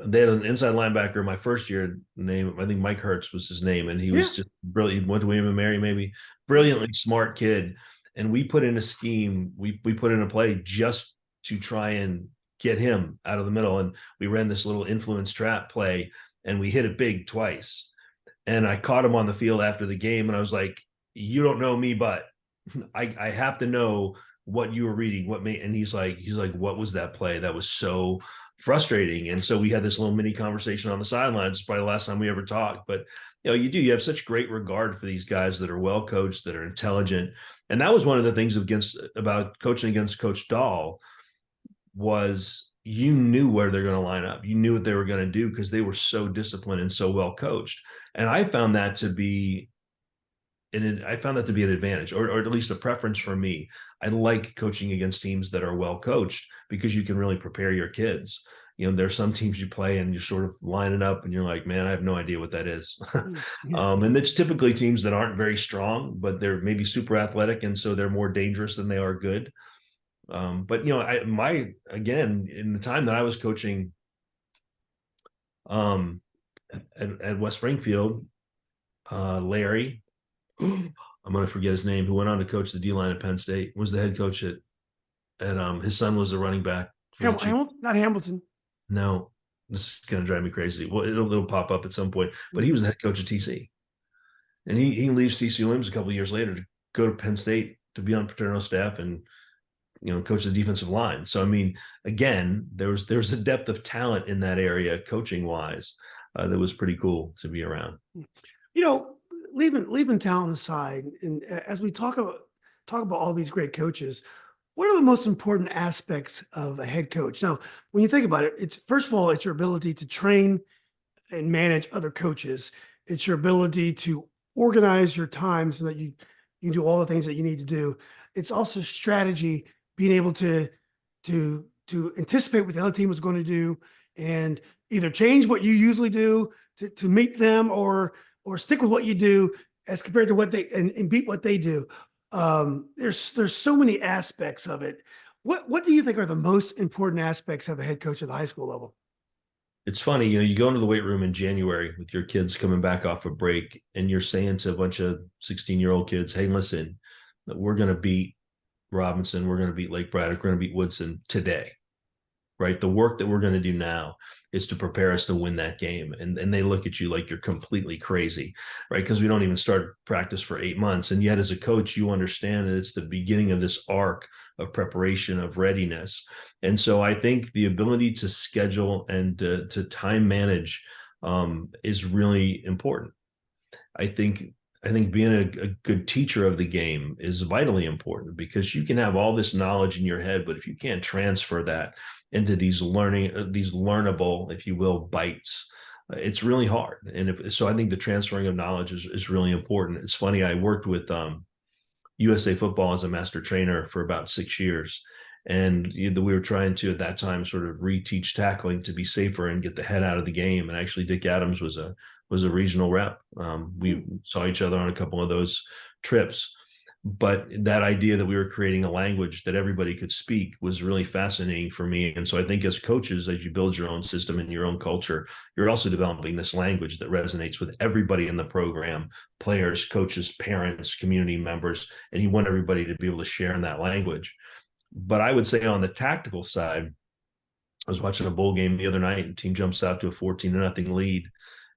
they had an inside linebacker my first year name. I think Mike Hertz was his name. And he was just brilliant. He went to William and Mary, maybe brilliantly smart kid. And we put in a scheme. We put in a play just to try and get him out of the middle. And we ran this little influence trap play and we hit it big twice. And I caught him on the field after the game. And I was like, you don't know me, but I have to know what you were reading, and he's like, what was that play? That was so frustrating. And so we had this little mini conversation on the sidelines. It's probably the last time we ever talked, but you have such great regard for these guys that are well coached, that are intelligent. And that was one of the things about coaching against Coach Dahl was you knew where they're going to line up. You knew what they were going to do because they were so disciplined and so well coached. And I found that to be an advantage, or at least a preference for me. I like coaching against teams that are well coached because you can really prepare your kids. There's some teams you play and you sort of line it up and you're like, man, I have no idea what that is. And it's typically teams that aren't very strong, but they're maybe super athletic. And so they're more dangerous than they are good. But again, in the time that I was coaching at West Springfield, Larry, I'm going to forget his name, who went on to coach the D-line at Penn State, was the head coach at his son was the running back. Not Hamilton. No, this is going to drive me crazy. Well, it'll pop up at some point, but he was the head coach at TC. And he leaves TC Williams a couple of years later to go to Penn State to be on Paterno's staff and coach the defensive line. So I mean, again, there's a depth of talent in that area, coaching wise, that was pretty cool to be around. You know, leaving talent aside, and as we talk about all these great coaches, what are the most important aspects of a head coach? Now, when you think about it, it's first of all, it's your ability to train and manage other coaches. It's your ability to organize your time so that you can do all the things that you need to do. It's also strategy, being able to anticipate what the other team is going to do and either change what you usually do to meet them or stick with what you do as compared to what they and beat what they do. There's so many aspects of it. What do you think are the most important aspects of a head coach at the high school level? It's funny, you go into the weight room in January with your kids coming back off a break, and you're saying to a bunch of 16-year-old kids, hey, listen, we're going to beat Robinson, we're going to beat Lake Braddock, we're going to beat Woodson today, right? The work that we're going to do now is to prepare us to win that game. And they look at you like you're completely crazy, right? Because we don't even start practice for 8 months. And yet as a coach, you understand that it's the beginning of this arc of preparation, of readiness. And so I think the ability to schedule and to time manage is really important. I think being a good teacher of the game is vitally important, because you can have all this knowledge in your head, but if you can't transfer that into these learnable, if you will, bites, it's really hard. And so I think the transferring of knowledge is really important. It's funny, I worked with USA Football as a master trainer for about 6 years. And we were trying to, at that time, sort of reteach tackling to be safer and get the head out of the game. And actually, Dick Adams was a regional rep. We saw each other on a couple of those trips. But that idea that we were creating a language that everybody could speak was really fascinating for me. And so I think as coaches, as you build your own system and your own culture, you're also developing this language that resonates with everybody in the program, players, coaches, parents, community members, and you want everybody to be able to share in that language. But I would say on the tactical side, I was watching a bowl game the other night and the team jumps out to a 14-0 lead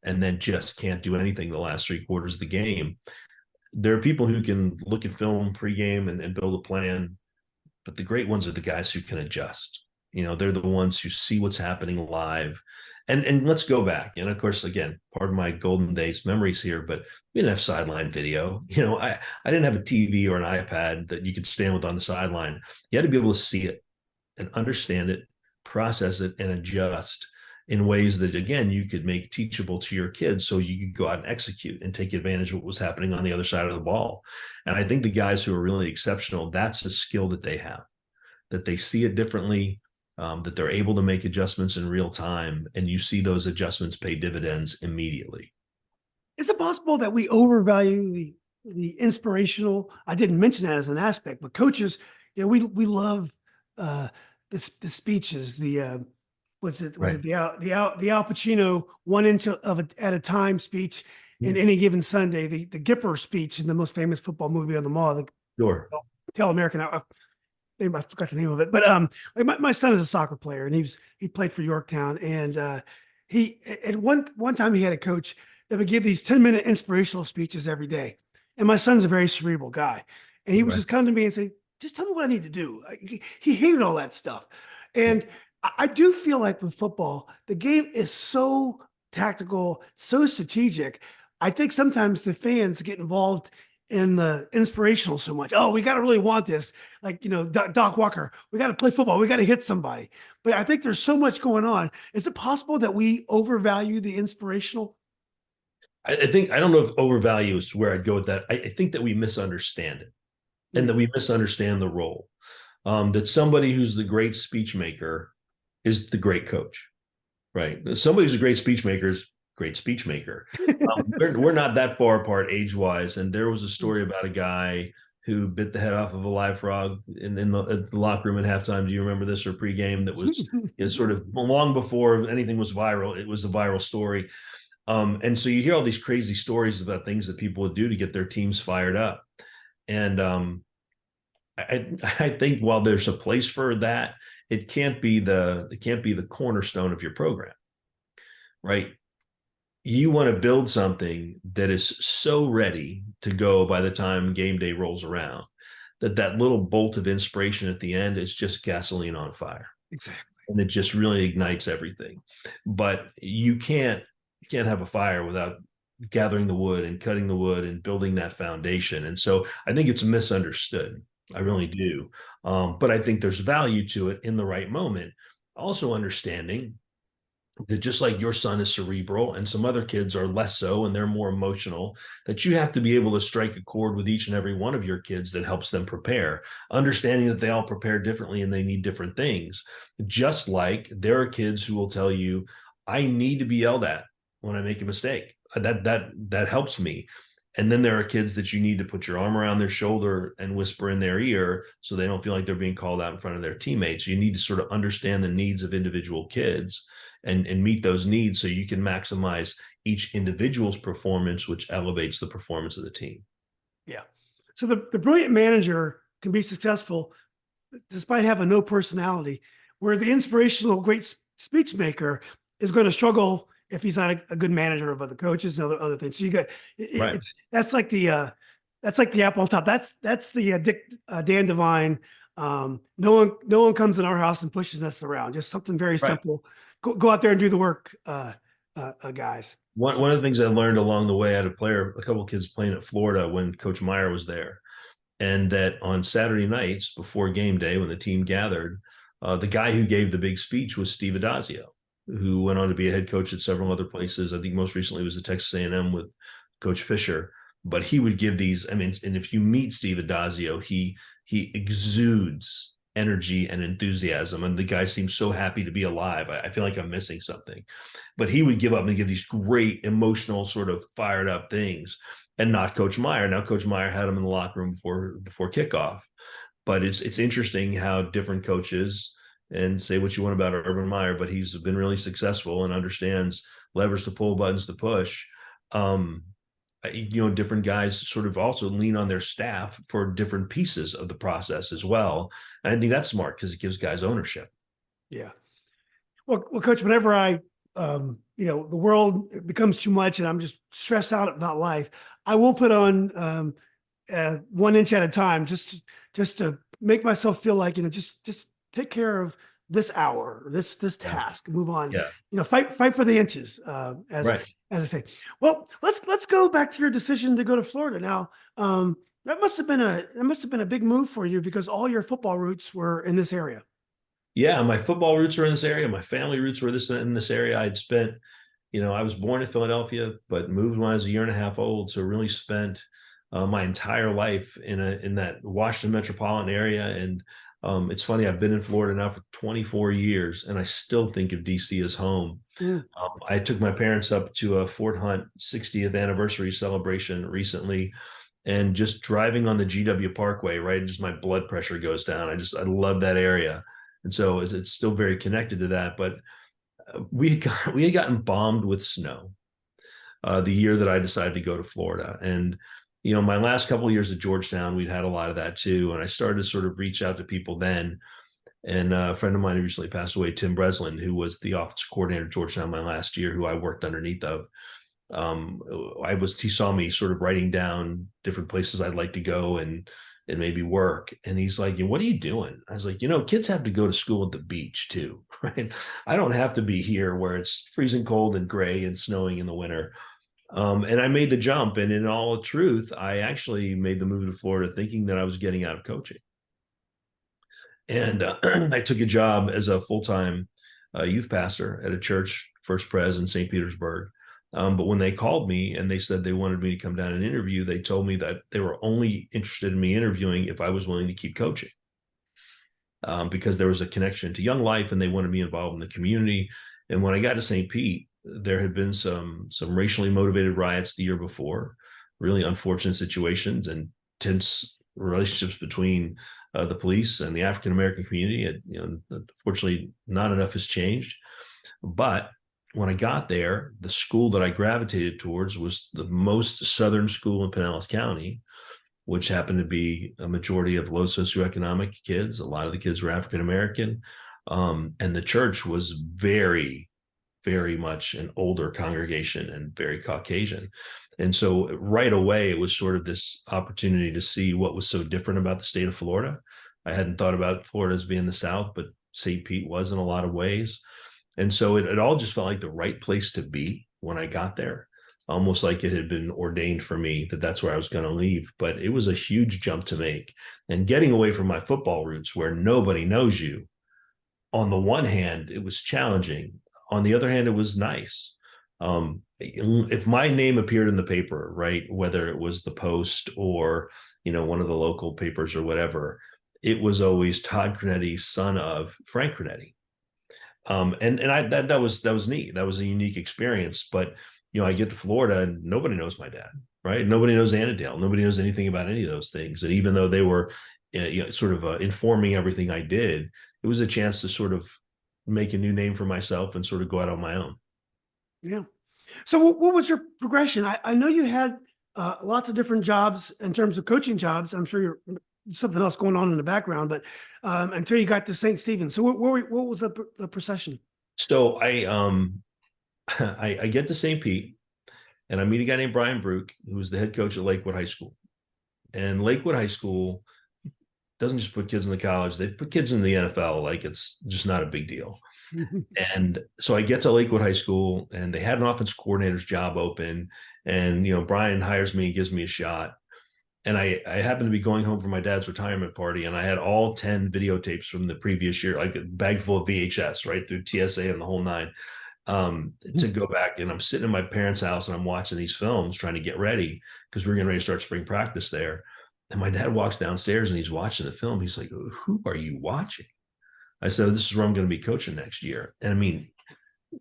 and then just can't do anything the last 3 quarters of the game. There are people who can look at film pregame and build a plan, but the great ones are the guys who can adjust. They're the ones who see what's happening live. And let's go back. And of course, again, part of my golden days memories here, but we didn't have sideline video. I didn't have a TV or an iPad that you could stand with on the sideline. You had to be able to see it and understand it, process it, and adjust in ways that, again, you could make teachable to your kids so you could go out and execute and take advantage of what was happening on the other side of the ball. And I think the guys who are really exceptional, that's a skill that they have, that they see it differently, that they're able to make adjustments in real time, and you see those adjustments pay dividends immediately. Is it possible that we overvalue the inspirational? I didn't mention that as an aspect, but coaches, we love the speeches, was it Right. the Al Pacino 1 inch at a time speech in any given Sunday, the Gipper speech in the most famous football movie on the mall, Sure. Tell American. I forgot the name of it, but like my son is a soccer player and he played for Yorktown, and he at one time he had a coach that would give these 10-minute inspirational speeches every day. And my son's a very cerebral guy, and he would just come to me and say, just tell me what I need to do. He hated all that stuff. And I do feel like with football, the game is so tactical, so strategic. I think sometimes the fans get involved in the inspirational so much. Oh, we got to really want this. Like, Doc Walker, we got to play football. We got to hit somebody. But I think there's so much going on. Is it possible that we overvalue the inspirational? I think, I don't know if overvalue is where I'd go with that. I think that we misunderstand it, and that we misunderstand the role. That somebody who's the great speech maker is the great coach, right? Somebody who's a great speech maker is great speech maker. We're not that far apart age-wise. And there was a story about a guy who bit the head off of a live frog in the locker room at halftime. Do you remember this, or pregame? That was sort of long before anything was viral. It was a viral story. And so you hear all these crazy stories about things that people would do to get their teams fired up. And I think while there's a place for that, it can't be the cornerstone of your program, right? You want to build something that is so ready to go by the time game day rolls around, that little bolt of inspiration at the end is just gasoline on fire. Exactly. And it just really ignites everything. But you can't have a fire without gathering the wood and cutting the wood and building that foundation. And so I think it's misunderstood. I really do. But I think there's value to it in the right moment. Also understanding that just like your son is cerebral and some other kids are less so and they're more emotional, that you have to be able to strike a chord with each and every one of your kids that helps them prepare, understanding that they all prepare differently and they need different things. Just like there are kids who will tell you, I need to be yelled at when I make a mistake. That helps me. And then there are kids that you need to put your arm around their shoulder and whisper in their ear so they don't feel like they're being called out in front of their teammates. You need to sort of understand the needs of individual kids and meet those needs so you can maximize each individual's performance, which elevates the performance of the team. Yeah. So the brilliant manager can be successful despite having no personality, where the inspirational great speech maker is going to struggle if he's not a good manager of other coaches and other things. So you got Right. that's like the apple on top. That's the Dan Devine. No one comes in our house and pushes us around. Just something very Right. simple. Go out there and do the work, guys. One of the things I learned along the way, I had a couple of kids playing at Florida when Coach Meyer was there, and that on Saturday nights before game day, when the team gathered, the guy who gave the big speech was Steve Adazio, who went on to be a head coach at several other places. I think most recently was at Texas A&M with Coach Fisher. But he would give these. I mean, and if you meet Steve Adazio, he exudes energy and enthusiasm, and the guy seems so happy to be alive. I feel like I'm missing something. But he would give up and give these great emotional, sort of fired up things, and not Coach Meyer. Now, Coach Meyer had him in the locker room before kickoff. But it's interesting how different coaches, and say what you want about Urban Meyer, but he's been really successful and understands levers to pull, buttons to push. Different guys sort of also lean on their staff for different pieces of the process as well. And I think that's smart because it gives guys ownership. Yeah. Well, Coach, whenever the world becomes too much and I'm just stressed out about life, I will put on 1 inch at a time, just to make myself feel like, just take care of this hour, this task, move on. Yeah. Fight for the inches, Right. as I say. Well, let's go back to your decision to go to Florida now. That must have been a big move for you because all your football roots were in this area. Yeah, my football roots were in this area. My family roots were in this area. I'd spent, I was born in Philadelphia, but moved when I was a year and a half old. So really spent my entire life in that Washington metropolitan area. And it's funny, I've been in Florida now for 24 years, and I still think of DC as home. Mm. I took my parents up to a Fort Hunt 60th anniversary celebration recently, and just driving on the GW Parkway, right? Just my blood pressure goes down. I love that area. And so it's still very connected to that. But we had gotten bombed with snow the year that I decided to go to Florida. And, my last couple of years at Georgetown, we'd had a lot of that too. And I started to sort of reach out to people then. And a friend of mine who recently passed away, Tim Breslin, who was the offensive coordinator at Georgetown my last year, who I worked underneath of, he saw me sort of writing down different places I'd like to go and maybe work. And he's like, what are you doing? I was like, kids have to go to school at the beach too, right? I don't have to be here where it's freezing cold and gray and snowing in the winter. And I made the jump. And in all truth, I actually made the move to Florida thinking that I was getting out of coaching. And I took a job as a full-time youth pastor at a church, First Pres in St. Petersburg. But when they called me and they said they wanted me to come down and interview, they told me that they were only interested in me interviewing if I was willing to keep coaching, because there was a connection to Young Life and they wanted me involved in the community. And when I got to St. Pete, there had been some racially motivated riots the year before, really unfortunate situations and tense relationships between the police and the African-American community. Unfortunately, not enough has changed. But when I got there, the school that I gravitated towards was the most southern school in Pinellas County, which happened to be a majority of low socioeconomic kids. A lot of the kids were African-American. And the church was very very much an older congregation and very Caucasian. And so right away, it was sort of this opportunity to see what was so different about the state of Florida. I hadn't thought about Florida as being the South, but St. Pete was in a lot of ways. And so it all just felt like the right place to be when I got there, almost like it had been ordained for me that that's where I was going to leave. But it was a huge jump to make. And getting away from my football roots where nobody knows you, on the one hand, it was challenging. On the other hand, it was nice. If my name appeared in the paper, right, whether it was the Post or, one of the local papers or whatever, it was always Tod Creneti, son of Frank Creneti. That was neat. That was a unique experience. But I get to Florida and nobody knows my dad, right? Nobody knows Annandale. Nobody knows anything about any of those things. And even though they were, sort of informing everything I did, it was a chance to sort of make a new name for myself and sort of go out on my own. Yeah. So what was your progression? I know you had lots of different jobs in terms of coaching jobs. I'm sure you're something else going on in the background, but until you got to St. Stephen's. So what was the procession? So I get to St. Pete and I meet a guy named Brian Brook, who was the head coach at Lakewood High School. And Lakewood High School doesn't just put kids in the college, they put kids in the NFL like it's just not a big deal. And so I get to Lakewood High School and they had an offense coordinator's job open. And, Brian hires me and gives me a shot. And I happened to be going home from my dad's retirement party, and I had all 10 videotapes from the previous year, like a bag full of VHS, right through TSA and the whole nine, to go back. And I'm sitting in my parents' house and I'm watching these films trying to get ready because we're getting ready to start spring practice there. And my dad walks downstairs and he's watching the film. He's like, "Who are you watching?" I said, "This is where I'm going to be coaching next year." And I mean,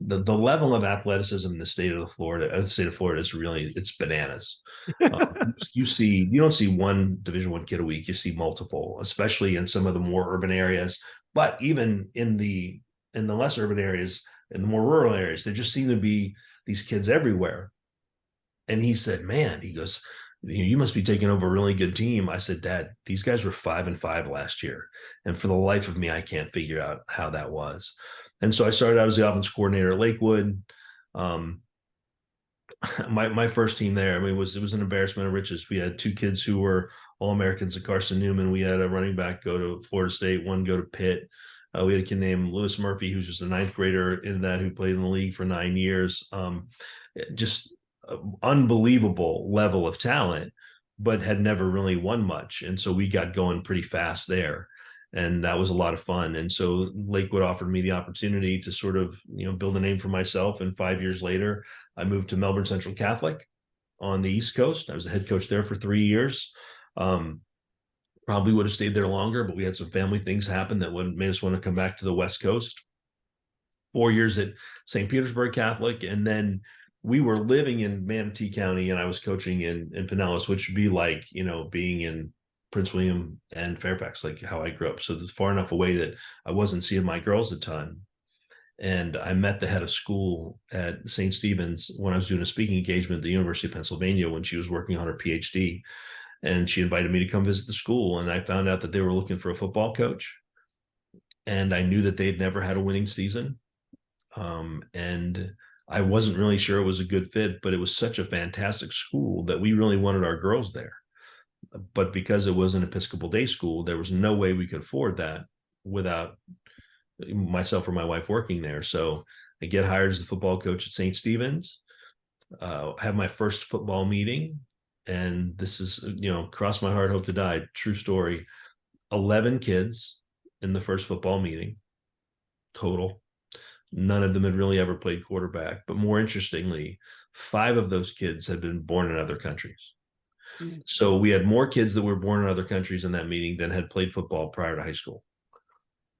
the level of athleticism in the state of Florida is really, it's bananas. You don't see one Division I kid a week. You see multiple, especially in some of the more urban areas. But even in the less urban areas, in the more rural areas, there just seem to be these kids everywhere. And he said, "Man," he goes, "you must be taking over a really good team." I said, "Dad, these guys were 5-5 last year. And for the life of me, I can't figure out how that was." And so I started out as the offense coordinator at Lakewood. My first team there, I mean, it was an embarrassment of riches. We had 2 kids who were All-Americans at Carson Newman. We had a running back go to Florida State, one go to Pitt. We had a kid named Lewis Murphy, who's just a 9th grader in that, who played in the league for 9 years. Just unbelievable level of talent, but had never really won much. And so we got going pretty fast there. And that was a lot of fun. And so Lakewood offered me the opportunity to sort of, build a name for myself. And 5 years later, I moved to Melbourne Central Catholic on the East Coast. I was the head coach there for 3 years. Probably would have stayed there longer, but we had some family things happen that made us want to come back to the West Coast. 4 years at St. Petersburg Catholic. And then we were living in Manatee County and I was coaching in Pinellas, which would be like, being in Prince William and Fairfax, like how I grew up. So it's far enough away that I wasn't seeing my girls a ton. And I met the head of school at St. Stephen's when I was doing a speaking engagement at the University of Pennsylvania when she was working on her PhD. And she invited me to come visit the school. And I found out that they were looking for a football coach. And I knew that they'd never had a winning season. And I wasn't really sure it was a good fit, but it was such a fantastic school that we really wanted our girls there. But because it was an Episcopal day school, there was no way we could afford that without myself or my wife working there. So I get hired as the football coach at St. Stephen's, have my first football meeting. And this is, cross my heart, hope to die, true story. 11 kids in the first football meeting total. None of them had really ever played quarterback. But more interestingly, 5 of those kids had been born in other countries. So we had more kids that were born in other countries in that meeting than had played football prior to high school.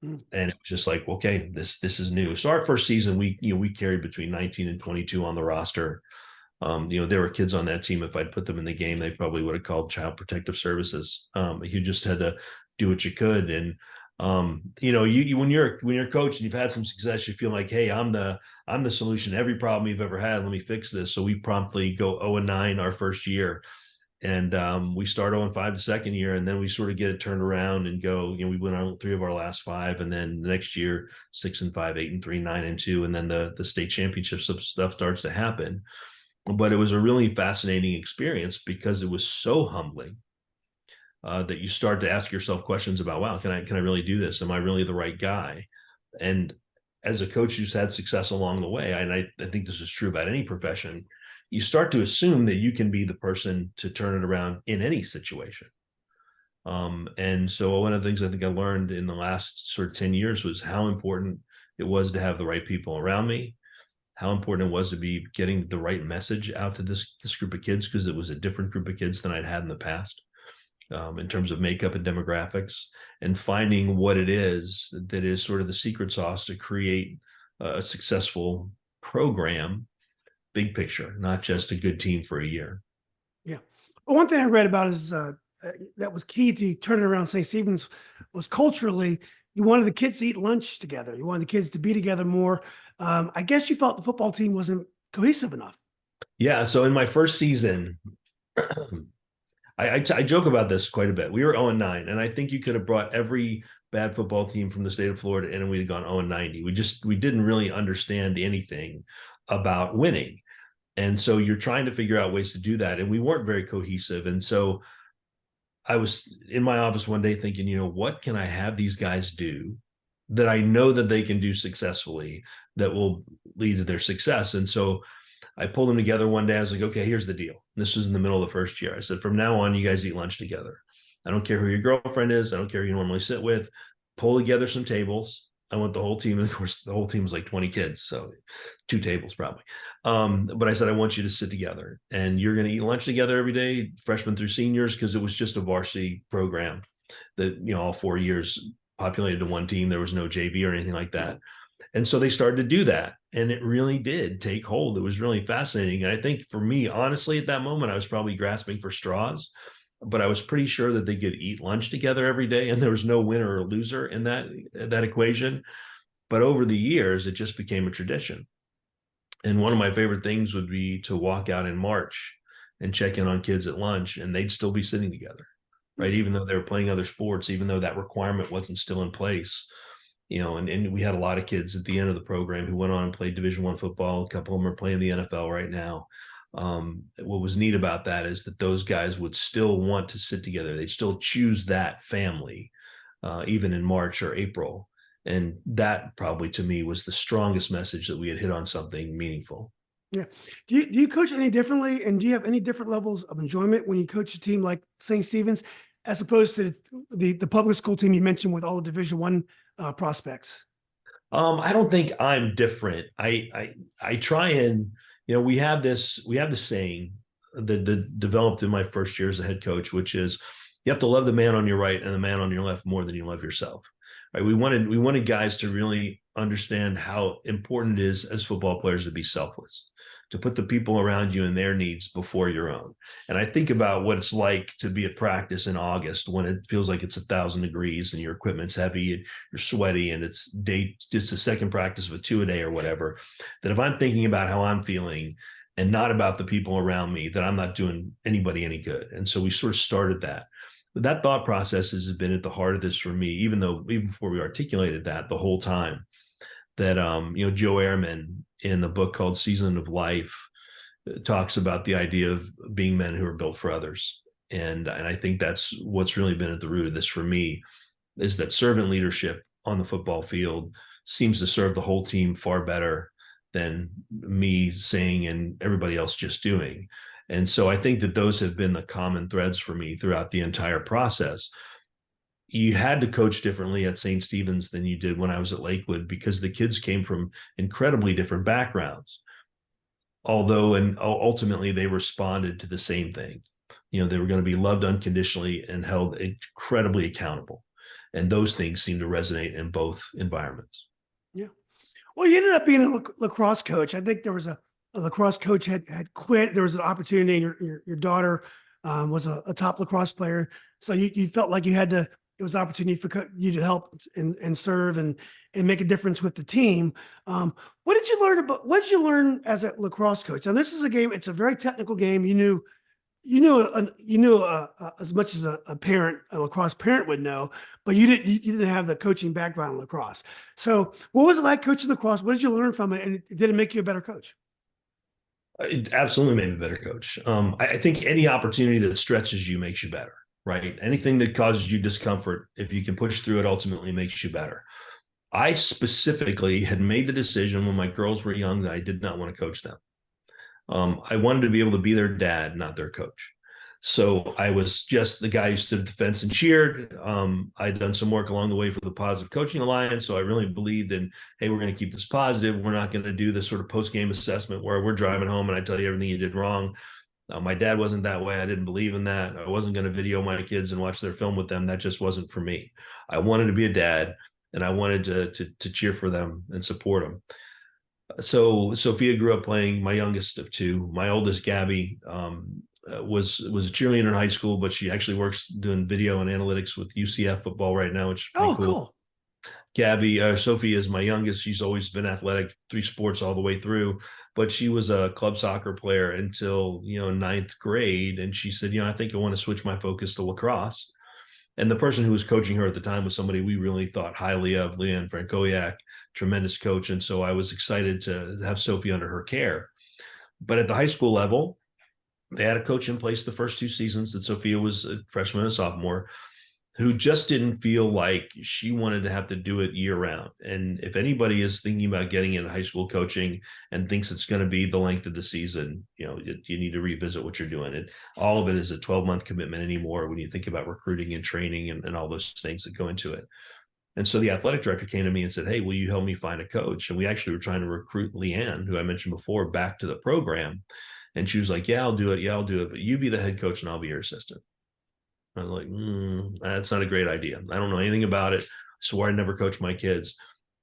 And it was just like, okay, this is new. So our first season, we carried between 19 and 22 on the roster. There were kids on that team. If I'd put them in the game, they probably would have called Child Protective Services. You just had to do what you could. And when you're a coach and you've had some success, you feel like, hey, I'm the solution to every problem you've ever had. Let me fix this. So we promptly go 0-9 our first year. And we start 0-5 the second year, and then we sort of get it turned around and go, we went on 3 of our last 5, and then the next year 6-5, 8-3, 9-2, and then the state championship stuff starts to happen. But it was a really fascinating experience because it was so humbling that you start to ask yourself questions about, wow, can I really do this? Am I really the right guy? And as a coach who's had success along the way, and I think this is true about any profession, you start to assume that you can be the person to turn it around in any situation. And so one of the things I think I learned in the last sort of 10 years was how important it was to have the right people around me, how important it was to be getting the right message out to this group of kids, because it was a different group of kids than I'd had in the past, in terms of makeup and demographics, and finding what it is that is sort of the secret sauce to create a successful program, big picture, not just a good team for a year. Yeah. Well, one thing I read about is that was key to turning around St. Stephen's was culturally, you wanted the kids to eat lunch together. You wanted the kids to be together more. I guess you felt the football team wasn't cohesive enough. Yeah. So in my first season, I joke about this quite a bit. We were 0-9, and I think you could have brought every bad football team from the state of Florida in, and we'd gone 0-90. We didn't really understand anything about winning. And so you're trying to figure out ways to do that. And we weren't very cohesive. And so I was in my office one day thinking, what can I have these guys do that I know that they can do successfully that will lead to their success? And so I pulled them together one day. I was like, okay, here's the deal. This was in the middle of the first year. I said, from now on, you guys eat lunch together. I don't care who your girlfriend is. I don't care who you normally sit with. Pull together some tables. I want the whole team. And of course, the whole team was like 20 kids. So 2 tables probably. But I said, I want you to sit together, and you're going to eat lunch together every day, freshmen through seniors, because it was just a varsity program that, all 4 years populated to one team. There was no JV or anything like that. And so they started to do that, and it really did take hold. It was really fascinating. And I think for me, honestly, at that moment, I was probably grasping for straws, but I was pretty sure that they could eat lunch together every day, and there was no winner or loser in that equation. But over the years, it just became a tradition. And one of my favorite things would be to walk out in March and check in on kids at lunch, and they'd still be sitting together, right? Even though they were playing other sports, even though that requirement wasn't still in place. And we had a lot of kids at the end of the program who went on and played Division I football. A couple of them are playing the NFL right now. What was neat about that is that those guys would still want to sit together. They'd still choose that family, even in March or April. And that probably to me was the strongest message that we had hit on something meaningful. Yeah. Do you coach any differently? And do you have any different levels of enjoyment when you coach a team like St. Stephen's, as opposed to the public school team you mentioned with all the Division I prospects? I don't think I'm different. I try and, we have this saying that developed in my first year as a head coach, which is you have to love the man on your right and the man on your left more than you love yourself. Right? We wanted guys to really understand how important it is as football players to be selfless, to put the people around you and their needs before your own. And I think about what it's like to be at practice in August when it feels like it's 1,000 degrees and your equipment's heavy and you're sweaty, and it's the second practice of a 2 a day or whatever, that if I'm thinking about how I'm feeling and not about the people around me, that I'm not doing anybody any good. And so we sort of started that. But that thought process has been at the heart of this for me, even before we articulated that the whole time. That Joe Ehrman in the book called Season of Life talks about the idea of being men who are built for others. And I think that's what's really been at the root of this for me, is that servant leadership on the football field seems to serve the whole team far better than me saying and everybody else just doing. And so I think that those have been the common threads for me throughout the entire process. You had to coach differently at St. Stephen's than you did when I was at Lakewood, because the kids came from incredibly different backgrounds. Although, and ultimately they responded to the same thing. They were going to be loved unconditionally and held incredibly accountable. And those things seem to resonate in both environments. Yeah. Well, you ended up being a lacrosse coach. I think there was a lacrosse coach had quit. There was an opportunity, and your daughter was a top lacrosse player. So you felt like it was an opportunity for you to help and serve and make a difference with the team. What did you learn as a lacrosse coach? And this is a game, it's a very technical game. You knew as much as a parent, a lacrosse parent would know, but you didn't have the coaching background in lacrosse. So what was it like coaching lacrosse? What did you learn from it? And did it make you a better coach? It absolutely made me a better coach. I think any opportunity that stretches you makes you better, right? Anything that causes you discomfort, if you can push through it, ultimately makes you better. I specifically had made the decision when my girls were young that I did not want to coach them. I wanted to be able to be their dad, not their coach. So I was just the guy who stood at the fence and cheered. I'd done some work along the way for the Positive Coaching Alliance. So I really believed in, hey, we're going to keep this positive. We're not going to do this sort of post-game assessment where we're driving home and I tell you everything you did wrong. My dad wasn't that way. I didn't believe in that. I wasn't going to video my kids and watch their film with them. That just wasn't for me. I wanted to be a dad and I wanted to cheer for them and support them. So Sophia grew up playing, my youngest of two. My oldest, Gabby, was a cheerleader in high school, but she actually works doing video and analytics with UCF football right now, which is pretty Oh, cool. cool. Gabby, Sophie is my youngest. She's always been athletic, three sports all the way through, but she was a club soccer player until, ninth grade. And she said, I think I want to switch my focus to lacrosse. And the person who was coaching her at the time was somebody we really thought highly of, Leanne Frankowiak, tremendous coach. And so I was excited to have Sophie under her care. But at the high school level, they had a coach in place the first two seasons that Sophia was a freshman and sophomore, who just didn't feel like she wanted to have to do it year round. And if anybody is thinking about getting into high school coaching and thinks it's going to be the length of the season, you need to revisit what you're doing. And all of it is a 12-month commitment anymore when you think about recruiting and training and all those things that go into it. And so the athletic director came to me and said, hey, will you help me find a coach? And we actually were trying to recruit Leanne, who I mentioned before, back to the program. And she was like, yeah, I'll do it. Yeah, I'll do it. But you be the head coach and I'll be your assistant. I was like, that's not a great idea. I don't know anything about it. Swore I'd never coach my kids.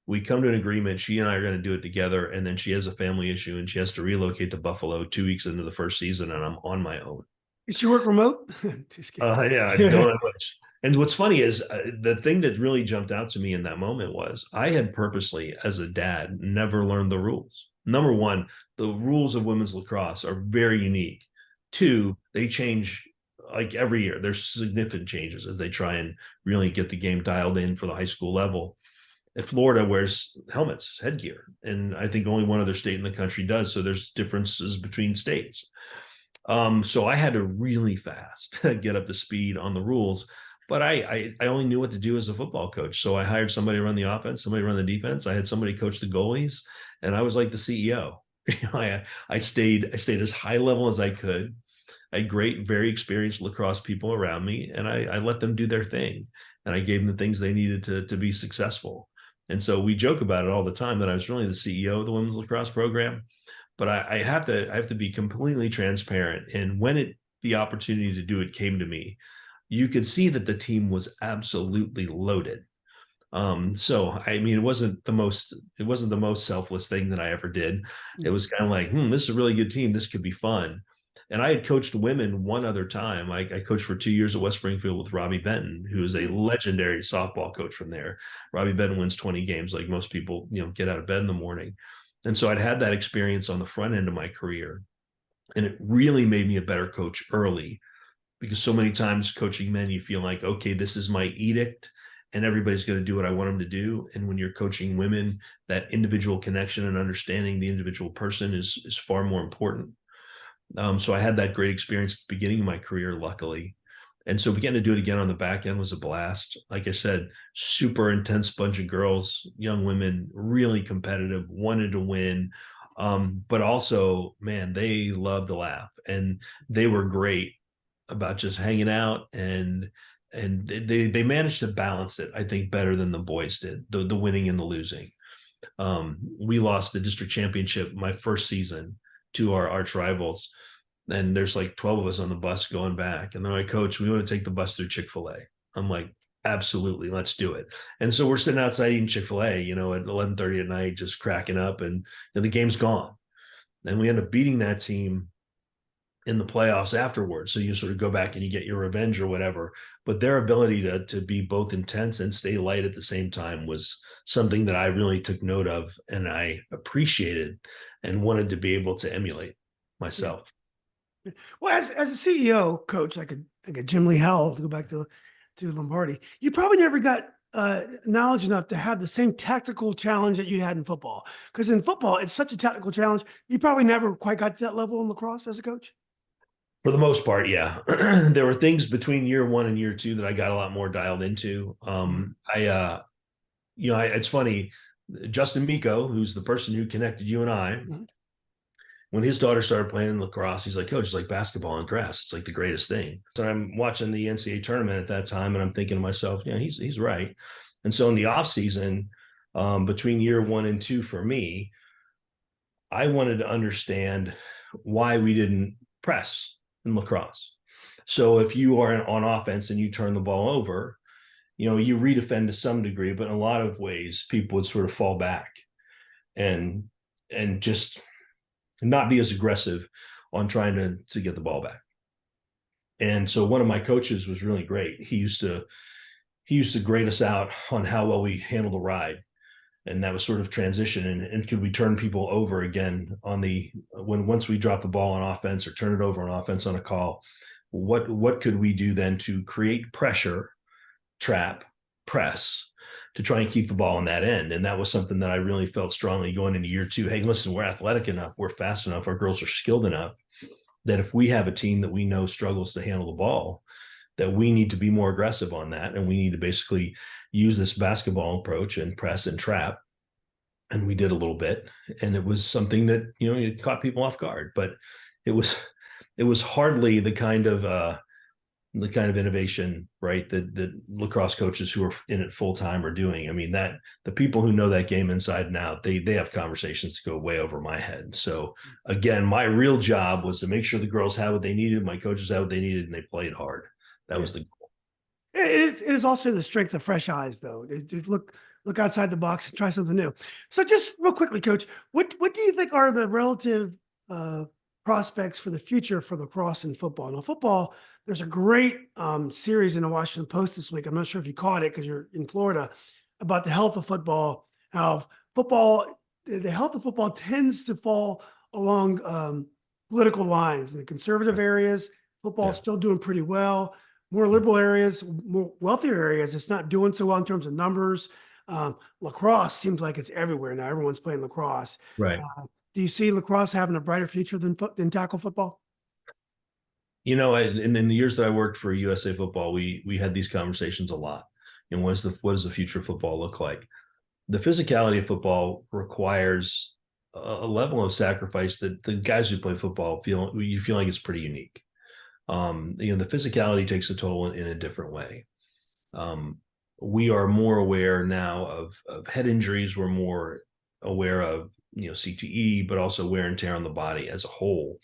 We come to an agreement. She and I are going to do it together. And then she has a family issue and she has to relocate to Buffalo 2 weeks into the first season. And I'm on my own. Did she work remote? Just kidding. Yeah, I don't have much. And what's funny is the thing that really jumped out to me in that moment was I had purposely, as a dad, never learned the rules. Number one, the rules of women's lacrosse are very unique. Two, they change like every year. There's significant changes as they try and really get the game dialed in for the high school level. And Florida wears helmets, headgear, and I think only one other state in the country does. So there's differences between states. So I had to really fast get up to speed on the rules. But I only knew what to do as a football coach. So I hired somebody to run the offense, somebody to run the defense. I had somebody coach the goalies, and I was like the CEO. I stayed as high level as I could. I had great, very experienced lacrosse people around me, and I let them do their thing. And I gave them the things they needed to be successful. And so we joke about it all the time that I was really the CEO of the women's lacrosse program. But I have to be completely transparent. And when the opportunity to do it came to me, you could see that the team was absolutely loaded. So I mean, it wasn't the most selfless thing that I ever did. It was kind of like, this is a really good team. This could be fun. And I had coached women one other time. I coached for 2 years at West Springfield with Robbie Benton, who is a legendary softball coach from there. Robbie Benton wins 20 games, like most people, get out of bed in the morning. And so I'd had that experience on the front end of my career. And it really made me a better coach early, because so many times coaching men, you feel like, okay, this is my edict and everybody's going to do what I want them to do. And when you're coaching women, that individual connection and understanding the individual person is far more important. So I had that great experience at the beginning of my career, luckily. And so beginning to do it again on the back end was a blast. Like I said, super intense bunch of girls, young women, really competitive, wanted to win. But also, man, they loved to laugh, and they were great about just hanging out, and they managed to balance it, I think, better than the boys did, the winning and the losing. We lost the district championship my first season to our arch rivals. And there's like 12 of us on the bus going back. And they're like, Coach, we want to take the bus through Chick-fil-A. I'm like, absolutely, let's do it. And so we're sitting outside eating Chick-fil-A, at 11:30 at night, just cracking up, and the game's gone. And we end up beating that team in the playoffs afterwards. So you sort of go back and you get your revenge or whatever. But their ability to be both intense and stay light at the same time was something that I really took note of, and I appreciated and wanted to be able to emulate myself. Well, as a CEO, coach, like a Jim Lee Howell, to go back to Lombardi, you probably never got knowledge enough to have the same tactical challenge that you had in football. Because in football, it's such a tactical challenge. You probably never quite got to that level in lacrosse as a coach. For the most part, yeah. There were things between year one and year two that I got a lot more dialed into. Mhm. It's funny. Justin Miko, who's the person who connected you and I, Mhm. when his daughter started playing lacrosse, he's like, Coach, it's like basketball on grass. It's like the greatest thing. So I'm watching the NCAA tournament at that time, and I'm thinking to myself, yeah, he's right. And so in the off season, between year one and two, for me, I wanted to understand why we didn't press in lacrosse. So if you are on offense and you turn the ball over, you redefend to some degree, but in a lot of ways, people would sort of fall back and just not be as aggressive on trying to get the ball back. And so one of my coaches was really great. He used to grade us out on how well we handled the ride. And that was sort of transition. And could we turn people over again on once we drop the ball on offense or turn it over on offense on a call, what could we do then to create pressure, trap, press, to try and keep the ball on that end? And that was something that I really felt strongly going into year two. Hey, listen, we're athletic enough, we're fast enough, our girls are skilled enough that if we have a team that we know struggles to handle the ball, that we need to be more aggressive on that. And we need to basically use this basketball approach and press and trap. And we did a little bit. And it was something that, it caught people off guard, but it was hardly the kind of innovation, right, that lacrosse coaches who are in it full time are doing. I mean, that the people who know that game inside and out, they have conversations that go way over my head. So again, my real job was to make sure the girls had what they needed, my coaches had what they needed, and they played hard. That Yeah. was the It is also the strength of fresh eyes, though. Look outside the box and try something new. So, just real quickly, Coach, what do you think are the relative uh, prospects for the future for lacrosse and football? Now, football, there's a great series in the Washington Post this week. I'm not sure if you caught it because you're in Florida, about the health of football. How football, the health of football tends to fall along political lines. In the conservative areas, football is yeah. still doing pretty well. More liberal areas, more wealthier areas, it's not doing so well in terms of numbers. Lacrosse seems like it's everywhere now. Everyone's playing lacrosse. Right. Do you see lacrosse having a brighter future than tackle football? In the years that I worked for USA Football, we had these conversations a lot. And what does the future of football look like? The physicality of football requires a level of sacrifice that the guys who play football feel like it's pretty unique. The physicality takes a toll in a different way. Um, we are more aware now of head injuries. We're more aware of CTE, but also wear and tear on the body as a whole.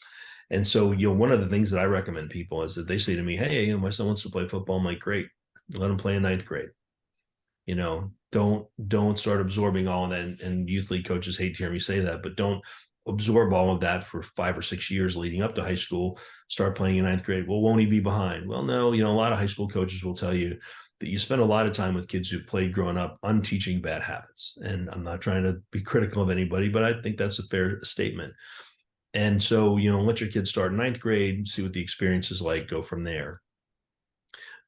And so, one of the things that I recommend people is that they say to me, "Hey, my son wants to play football." I'm like, "Great, let him play in ninth grade." Don't start absorbing all of that. And youth league coaches hate to hear me say that, but don't absorb all of that for 5 or 6 years leading up to high school. Start playing in ninth grade. Well, won't he be behind? Well, no. A lot of high school coaches will tell you that you spend a lot of time with kids who played growing up unteaching bad habits. And I'm not trying to be critical of anybody, but I think that's a fair statement. And so, let your kids start in ninth grade, see what the experience is like, go from there.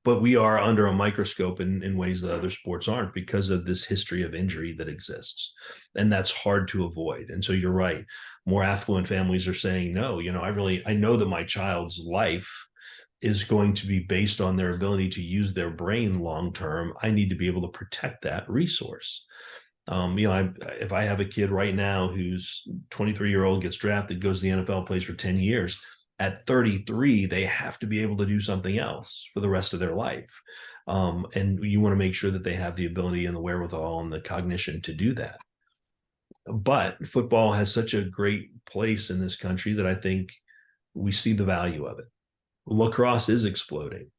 But we are under a microscope in ways that other sports aren't because of this history of injury that exists. And that's hard to avoid. And so you're right. More affluent families are saying, no, I know that my child's life is going to be based on their ability to use their brain long term. I need to be able to protect that resource. If I have a kid right now who's 23-year-old, gets drafted, goes to the NFL, plays for 10 years, at 33, they have to be able to do something else for the rest of their life. And you want to make sure that they have the ability and the wherewithal and the cognition to do that. But football has such a great place in this country that I think we see the value of it. Lacrosse is exploding.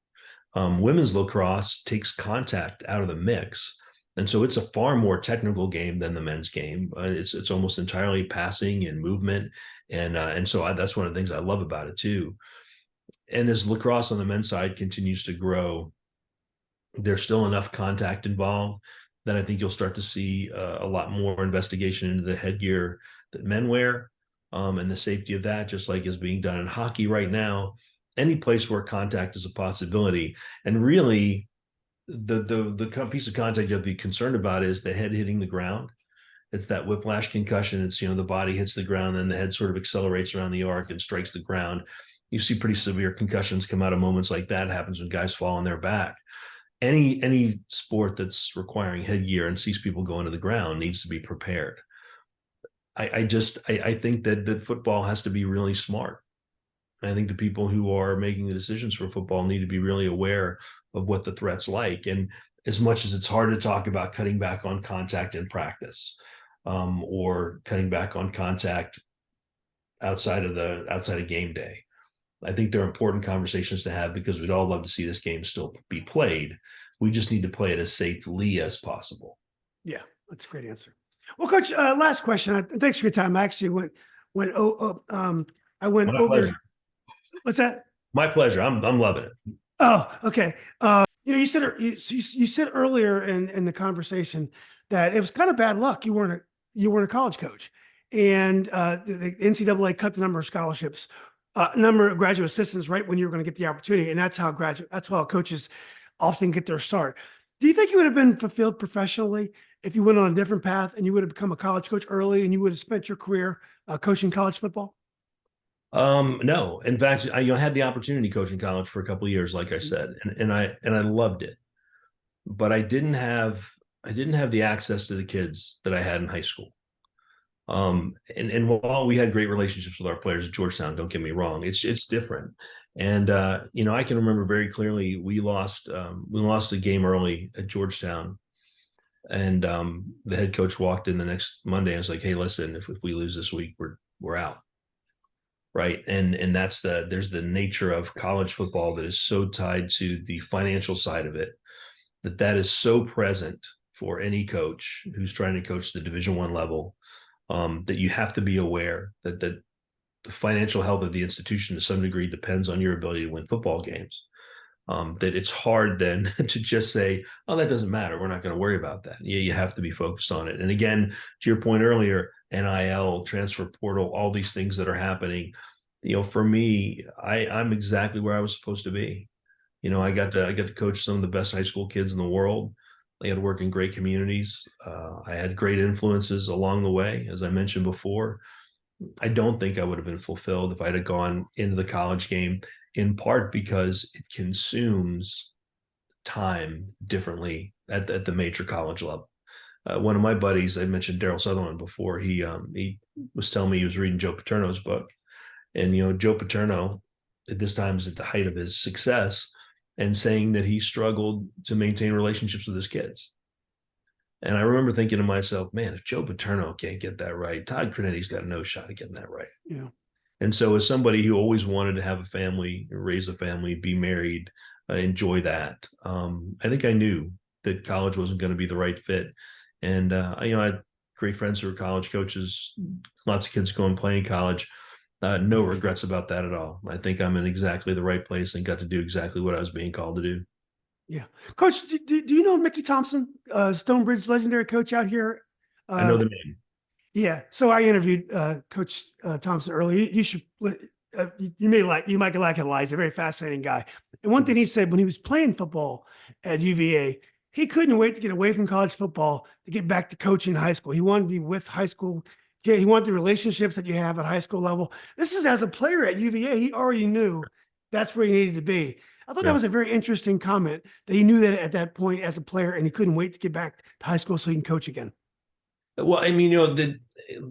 Women's lacrosse takes contact out of the mix. And so it's a far more technical game than the men's game. It's almost entirely passing and movement. And so that's one of the things I love about it too. And as lacrosse on the men's side continues to grow, there's still enough contact involved that I think you'll start to see a lot more investigation into the headgear that men wear. and the safety of that, just like is being done in hockey right now. Any place where contact is a possibility, and really, the piece of contact you have to be concerned about is the head hitting the ground. It's that whiplash concussion. It's, the body hits the ground and the head sort of accelerates around the arc and strikes the ground. You see pretty severe concussions come out of moments like that. It happens when guys fall on their back. Any sport that's requiring headgear and sees people go into the ground needs to be prepared. I think that football has to be really smart. I think the people who are making the decisions for football need to be really aware of what the threat's like. And as much as it's hard to talk about cutting back on contact in practice, or cutting back on contact outside of game day, I think they're important conversations to have, because we'd all love to see this game still be played. We just need to play it as safely as possible. Yeah, that's a great answer. Well, Coach, last question. Thanks for your time. I actually I went My over. pleasure. What's that? My pleasure. I'm loving it. Oh, okay. You said earlier in the conversation that it was kind of bad luck. You weren't a college coach, and the NCAA cut the number of scholarships, number of graduate assistants right when you were going to get the opportunity, and that's how coaches often get their start. Do you think you would have been fulfilled professionally if you went on a different path and you would have become a college coach early and you would have spent your career coaching college football? No, in fact, I had the opportunity coaching college for a couple of years, like I said, and I loved it, but I didn't have the access to the kids that I had in high school. And while we had great relationships with our players at Georgetown, don't get me wrong, it's different. And I can remember very clearly we lost a game early at Georgetown, and the head coach walked in the next Monday and was like, "Hey, listen, if we lose this week, we're out." Right. And there's the nature of college football that is so tied to the financial side of it, that is so present for any coach who's trying to coach the Division I level, that you have to be aware that the financial health of the institution to some degree depends on your ability to win football games. That it's hard then to just say, "Oh, that doesn't matter. We're not going to worry about that." Yeah, you have to be focused on it. And again, to your point earlier, NIL, transfer portal, all these things that are happening, for me, I'm exactly where I was supposed to be. I got to coach some of the best high school kids in the world. I got to work in great communities. I had great influences along the way, as I mentioned before. I don't think I would have been fulfilled if I'd have gone into the college game, in part because it consumes time differently at the major college level. One of my buddies, I mentioned Daryl Sutherland before, he was telling me he was reading Joe Paterno's book. And, Joe Paterno at this time is at the height of his success, and saying that he struggled to maintain relationships with his kids. And I remember thinking to myself, man, if Joe Paterno can't get that right, Tod Creneti's got no shot at getting that right. Yeah. And so as somebody who always wanted to have a family, raise a family, be married, enjoy that, I think I knew that college wasn't going to be the right fit. And, I had great friends who were college coaches, lots of kids going play in college. No regrets about that at all. I think I'm in exactly the right place and got to do exactly what I was being called to do. Yeah. Coach, do you know Mickey Thompson, Stonebridge legendary coach out here? I know the name. Yeah. So I interviewed Coach Thompson earlier. You should, you might like Eliza, very fascinating guy. And one thing he said when he was playing football at UVA, he couldn't wait to get away from college football to get back to coaching high school. He wanted to be with high school. Yeah, he wanted the relationships that you have at high school level. This is as a player at UVA, he already knew that's where he needed to be. I thought that was a very interesting comment, that he knew that at that point as a player, and he couldn't wait to get back to high school so he can coach again. Well, I mean,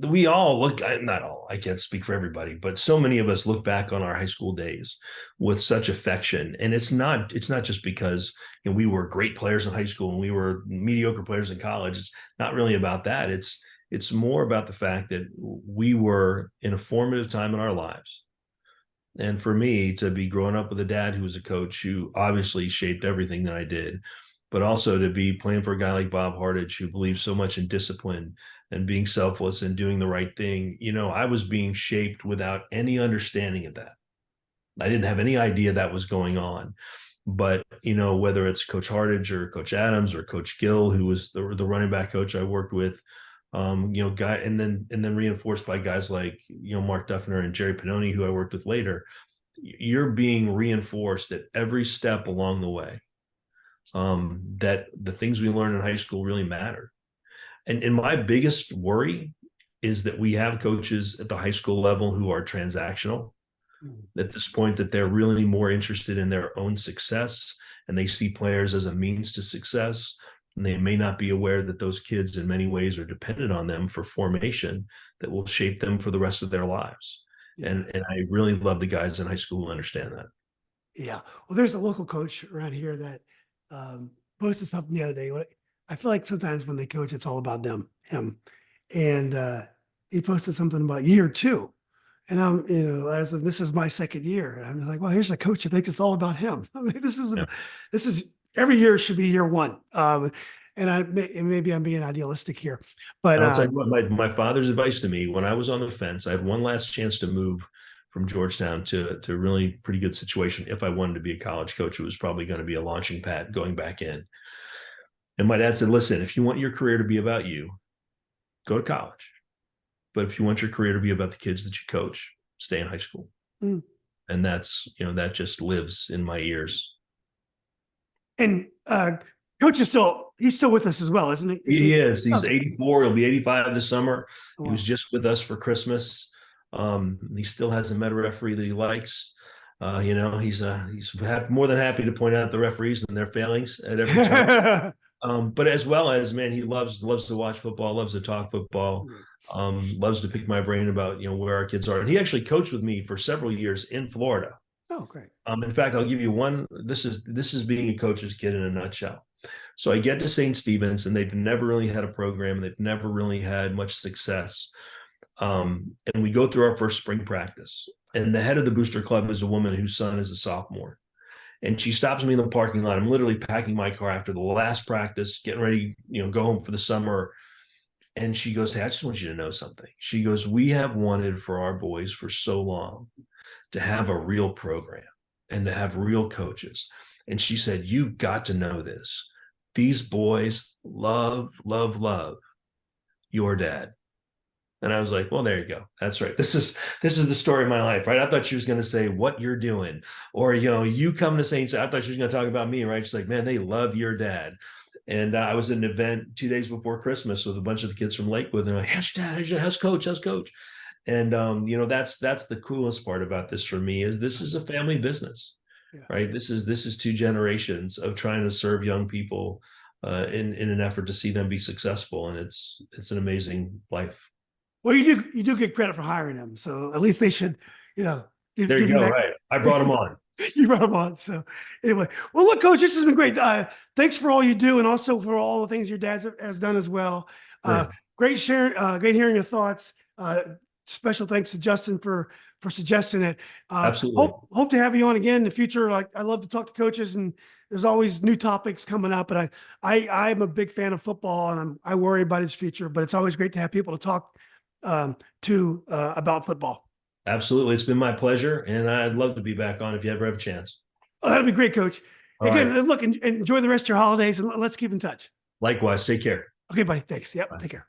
we all look, not all, I can't speak for everybody, but so many of us look back on our high school days with such affection. And it's not just because we were great players in high school and we were mediocre players in college. It's not really about that. It's more about the fact that we were in a formative time in our lives. And for me to be growing up with a dad who was a coach who obviously shaped everything that I did, but also to be playing for a guy like Bob Hardage, who believes so much in discipline and being selfless and doing the right thing. I was being shaped without any understanding of that. I didn't have any idea that was going on. But, whether it's Coach Hardage or Coach Adams or Coach Gill, who was the running back coach I worked with, and then reinforced by guys like, Mark Duffner and Jerry Pannoni, who I worked with later. You're being reinforced at every step along the way, that the things we learn in high school really matter. And my biggest worry is that we have coaches at the high school level who are transactional at this point, that they're really more interested in their own success, and they see players as a means to success. And they may not be aware that those kids in many ways are dependent on them for formation that will shape them for the rest of their lives. Yeah. And I really love the guys in high school who understand that. Yeah. Well, there's a local coach around here that posted something the other day. I feel like sometimes when they coach, it's all about him. And he posted something about year 2. And I'm, this is my second year. And I'm like, well, here's a coach that thinks it's all about him. I mean, this is every year should be year 1. And maybe I'm being idealistic here, but I'll tell you what, my father's advice to me when I was on the fence, I had one last chance to move from Georgetown to a really pretty good situation. If I wanted to be a college coach, it was probably going to be a launching pad going back in. And my dad said, listen, if you want your career to be about you, go to college. But if you want your career to be about the kids that you coach, stay in high school. And that's, that just lives in my ears. And coach is he's still with us as well, isn't he? He is. He's 84. He'll be 85 this summer. Oh, wow. He was just with us for Christmas. He still hasn't met a referee that he likes. He's more than happy to point out the referees and their failings at every time. But as well as, man, he loves to watch football, loves to talk football, loves to pick my brain about, where our kids are. And he actually coached with me for several years in Florida. Oh, great. In fact, I'll give you one. This is being a coach's kid in a nutshell. So I get to St. Stephen's, and they've never really had a program. They've never really had much success. And we go through our first spring practice, and the head of the booster club is a woman whose son is a sophomore. And she stops me in the parking lot. I'm literally packing my car after the last practice, getting ready, go home for the summer. And she goes, hey, I just want you to know something. She goes, we have wanted for our boys for so long to have a real program and to have real coaches. And she said, you've got to know this. These boys love, love, love your dad. And I was like, well, there you go. That's right. This is the story of my life, right? I thought she was going to say what you're doing, or, you come to St. I thought she was going to talk about me, right? She's like, man, they love your dad. And I was at an event 2 days before Christmas with a bunch of the kids from Lakewood. They're like, how's your dad? How's coach? How's coach? And, that's the coolest part about this for me is this is a family business, right? This is 2 generations of trying to serve young people in an effort to see them be successful. And it's an amazing life. Well, you do get credit for hiring them. So at least they should, there you go. Right. I brought them on. You brought them on. So anyway, well, look, Coach, this has been great. Thanks for all you do, and also for all the things your dad has done as well. Great sharing, great hearing your thoughts. Special thanks to Justin for suggesting it. Absolutely. Hope to have you on again in the future. Like, I love to talk to coaches, and there's always new topics coming up. But I'm a big fan of football, and I worry about its future. But it's always great to have people to talk to about football. Absolutely. It's been my pleasure, and I'd love to be back on if you ever have a chance. Oh, that'd be great, Coach. Again, look, enjoy the rest of your holidays, and let's keep in touch. Likewise. Take care. Okay, buddy. Thanks. Yep. Bye. Take care.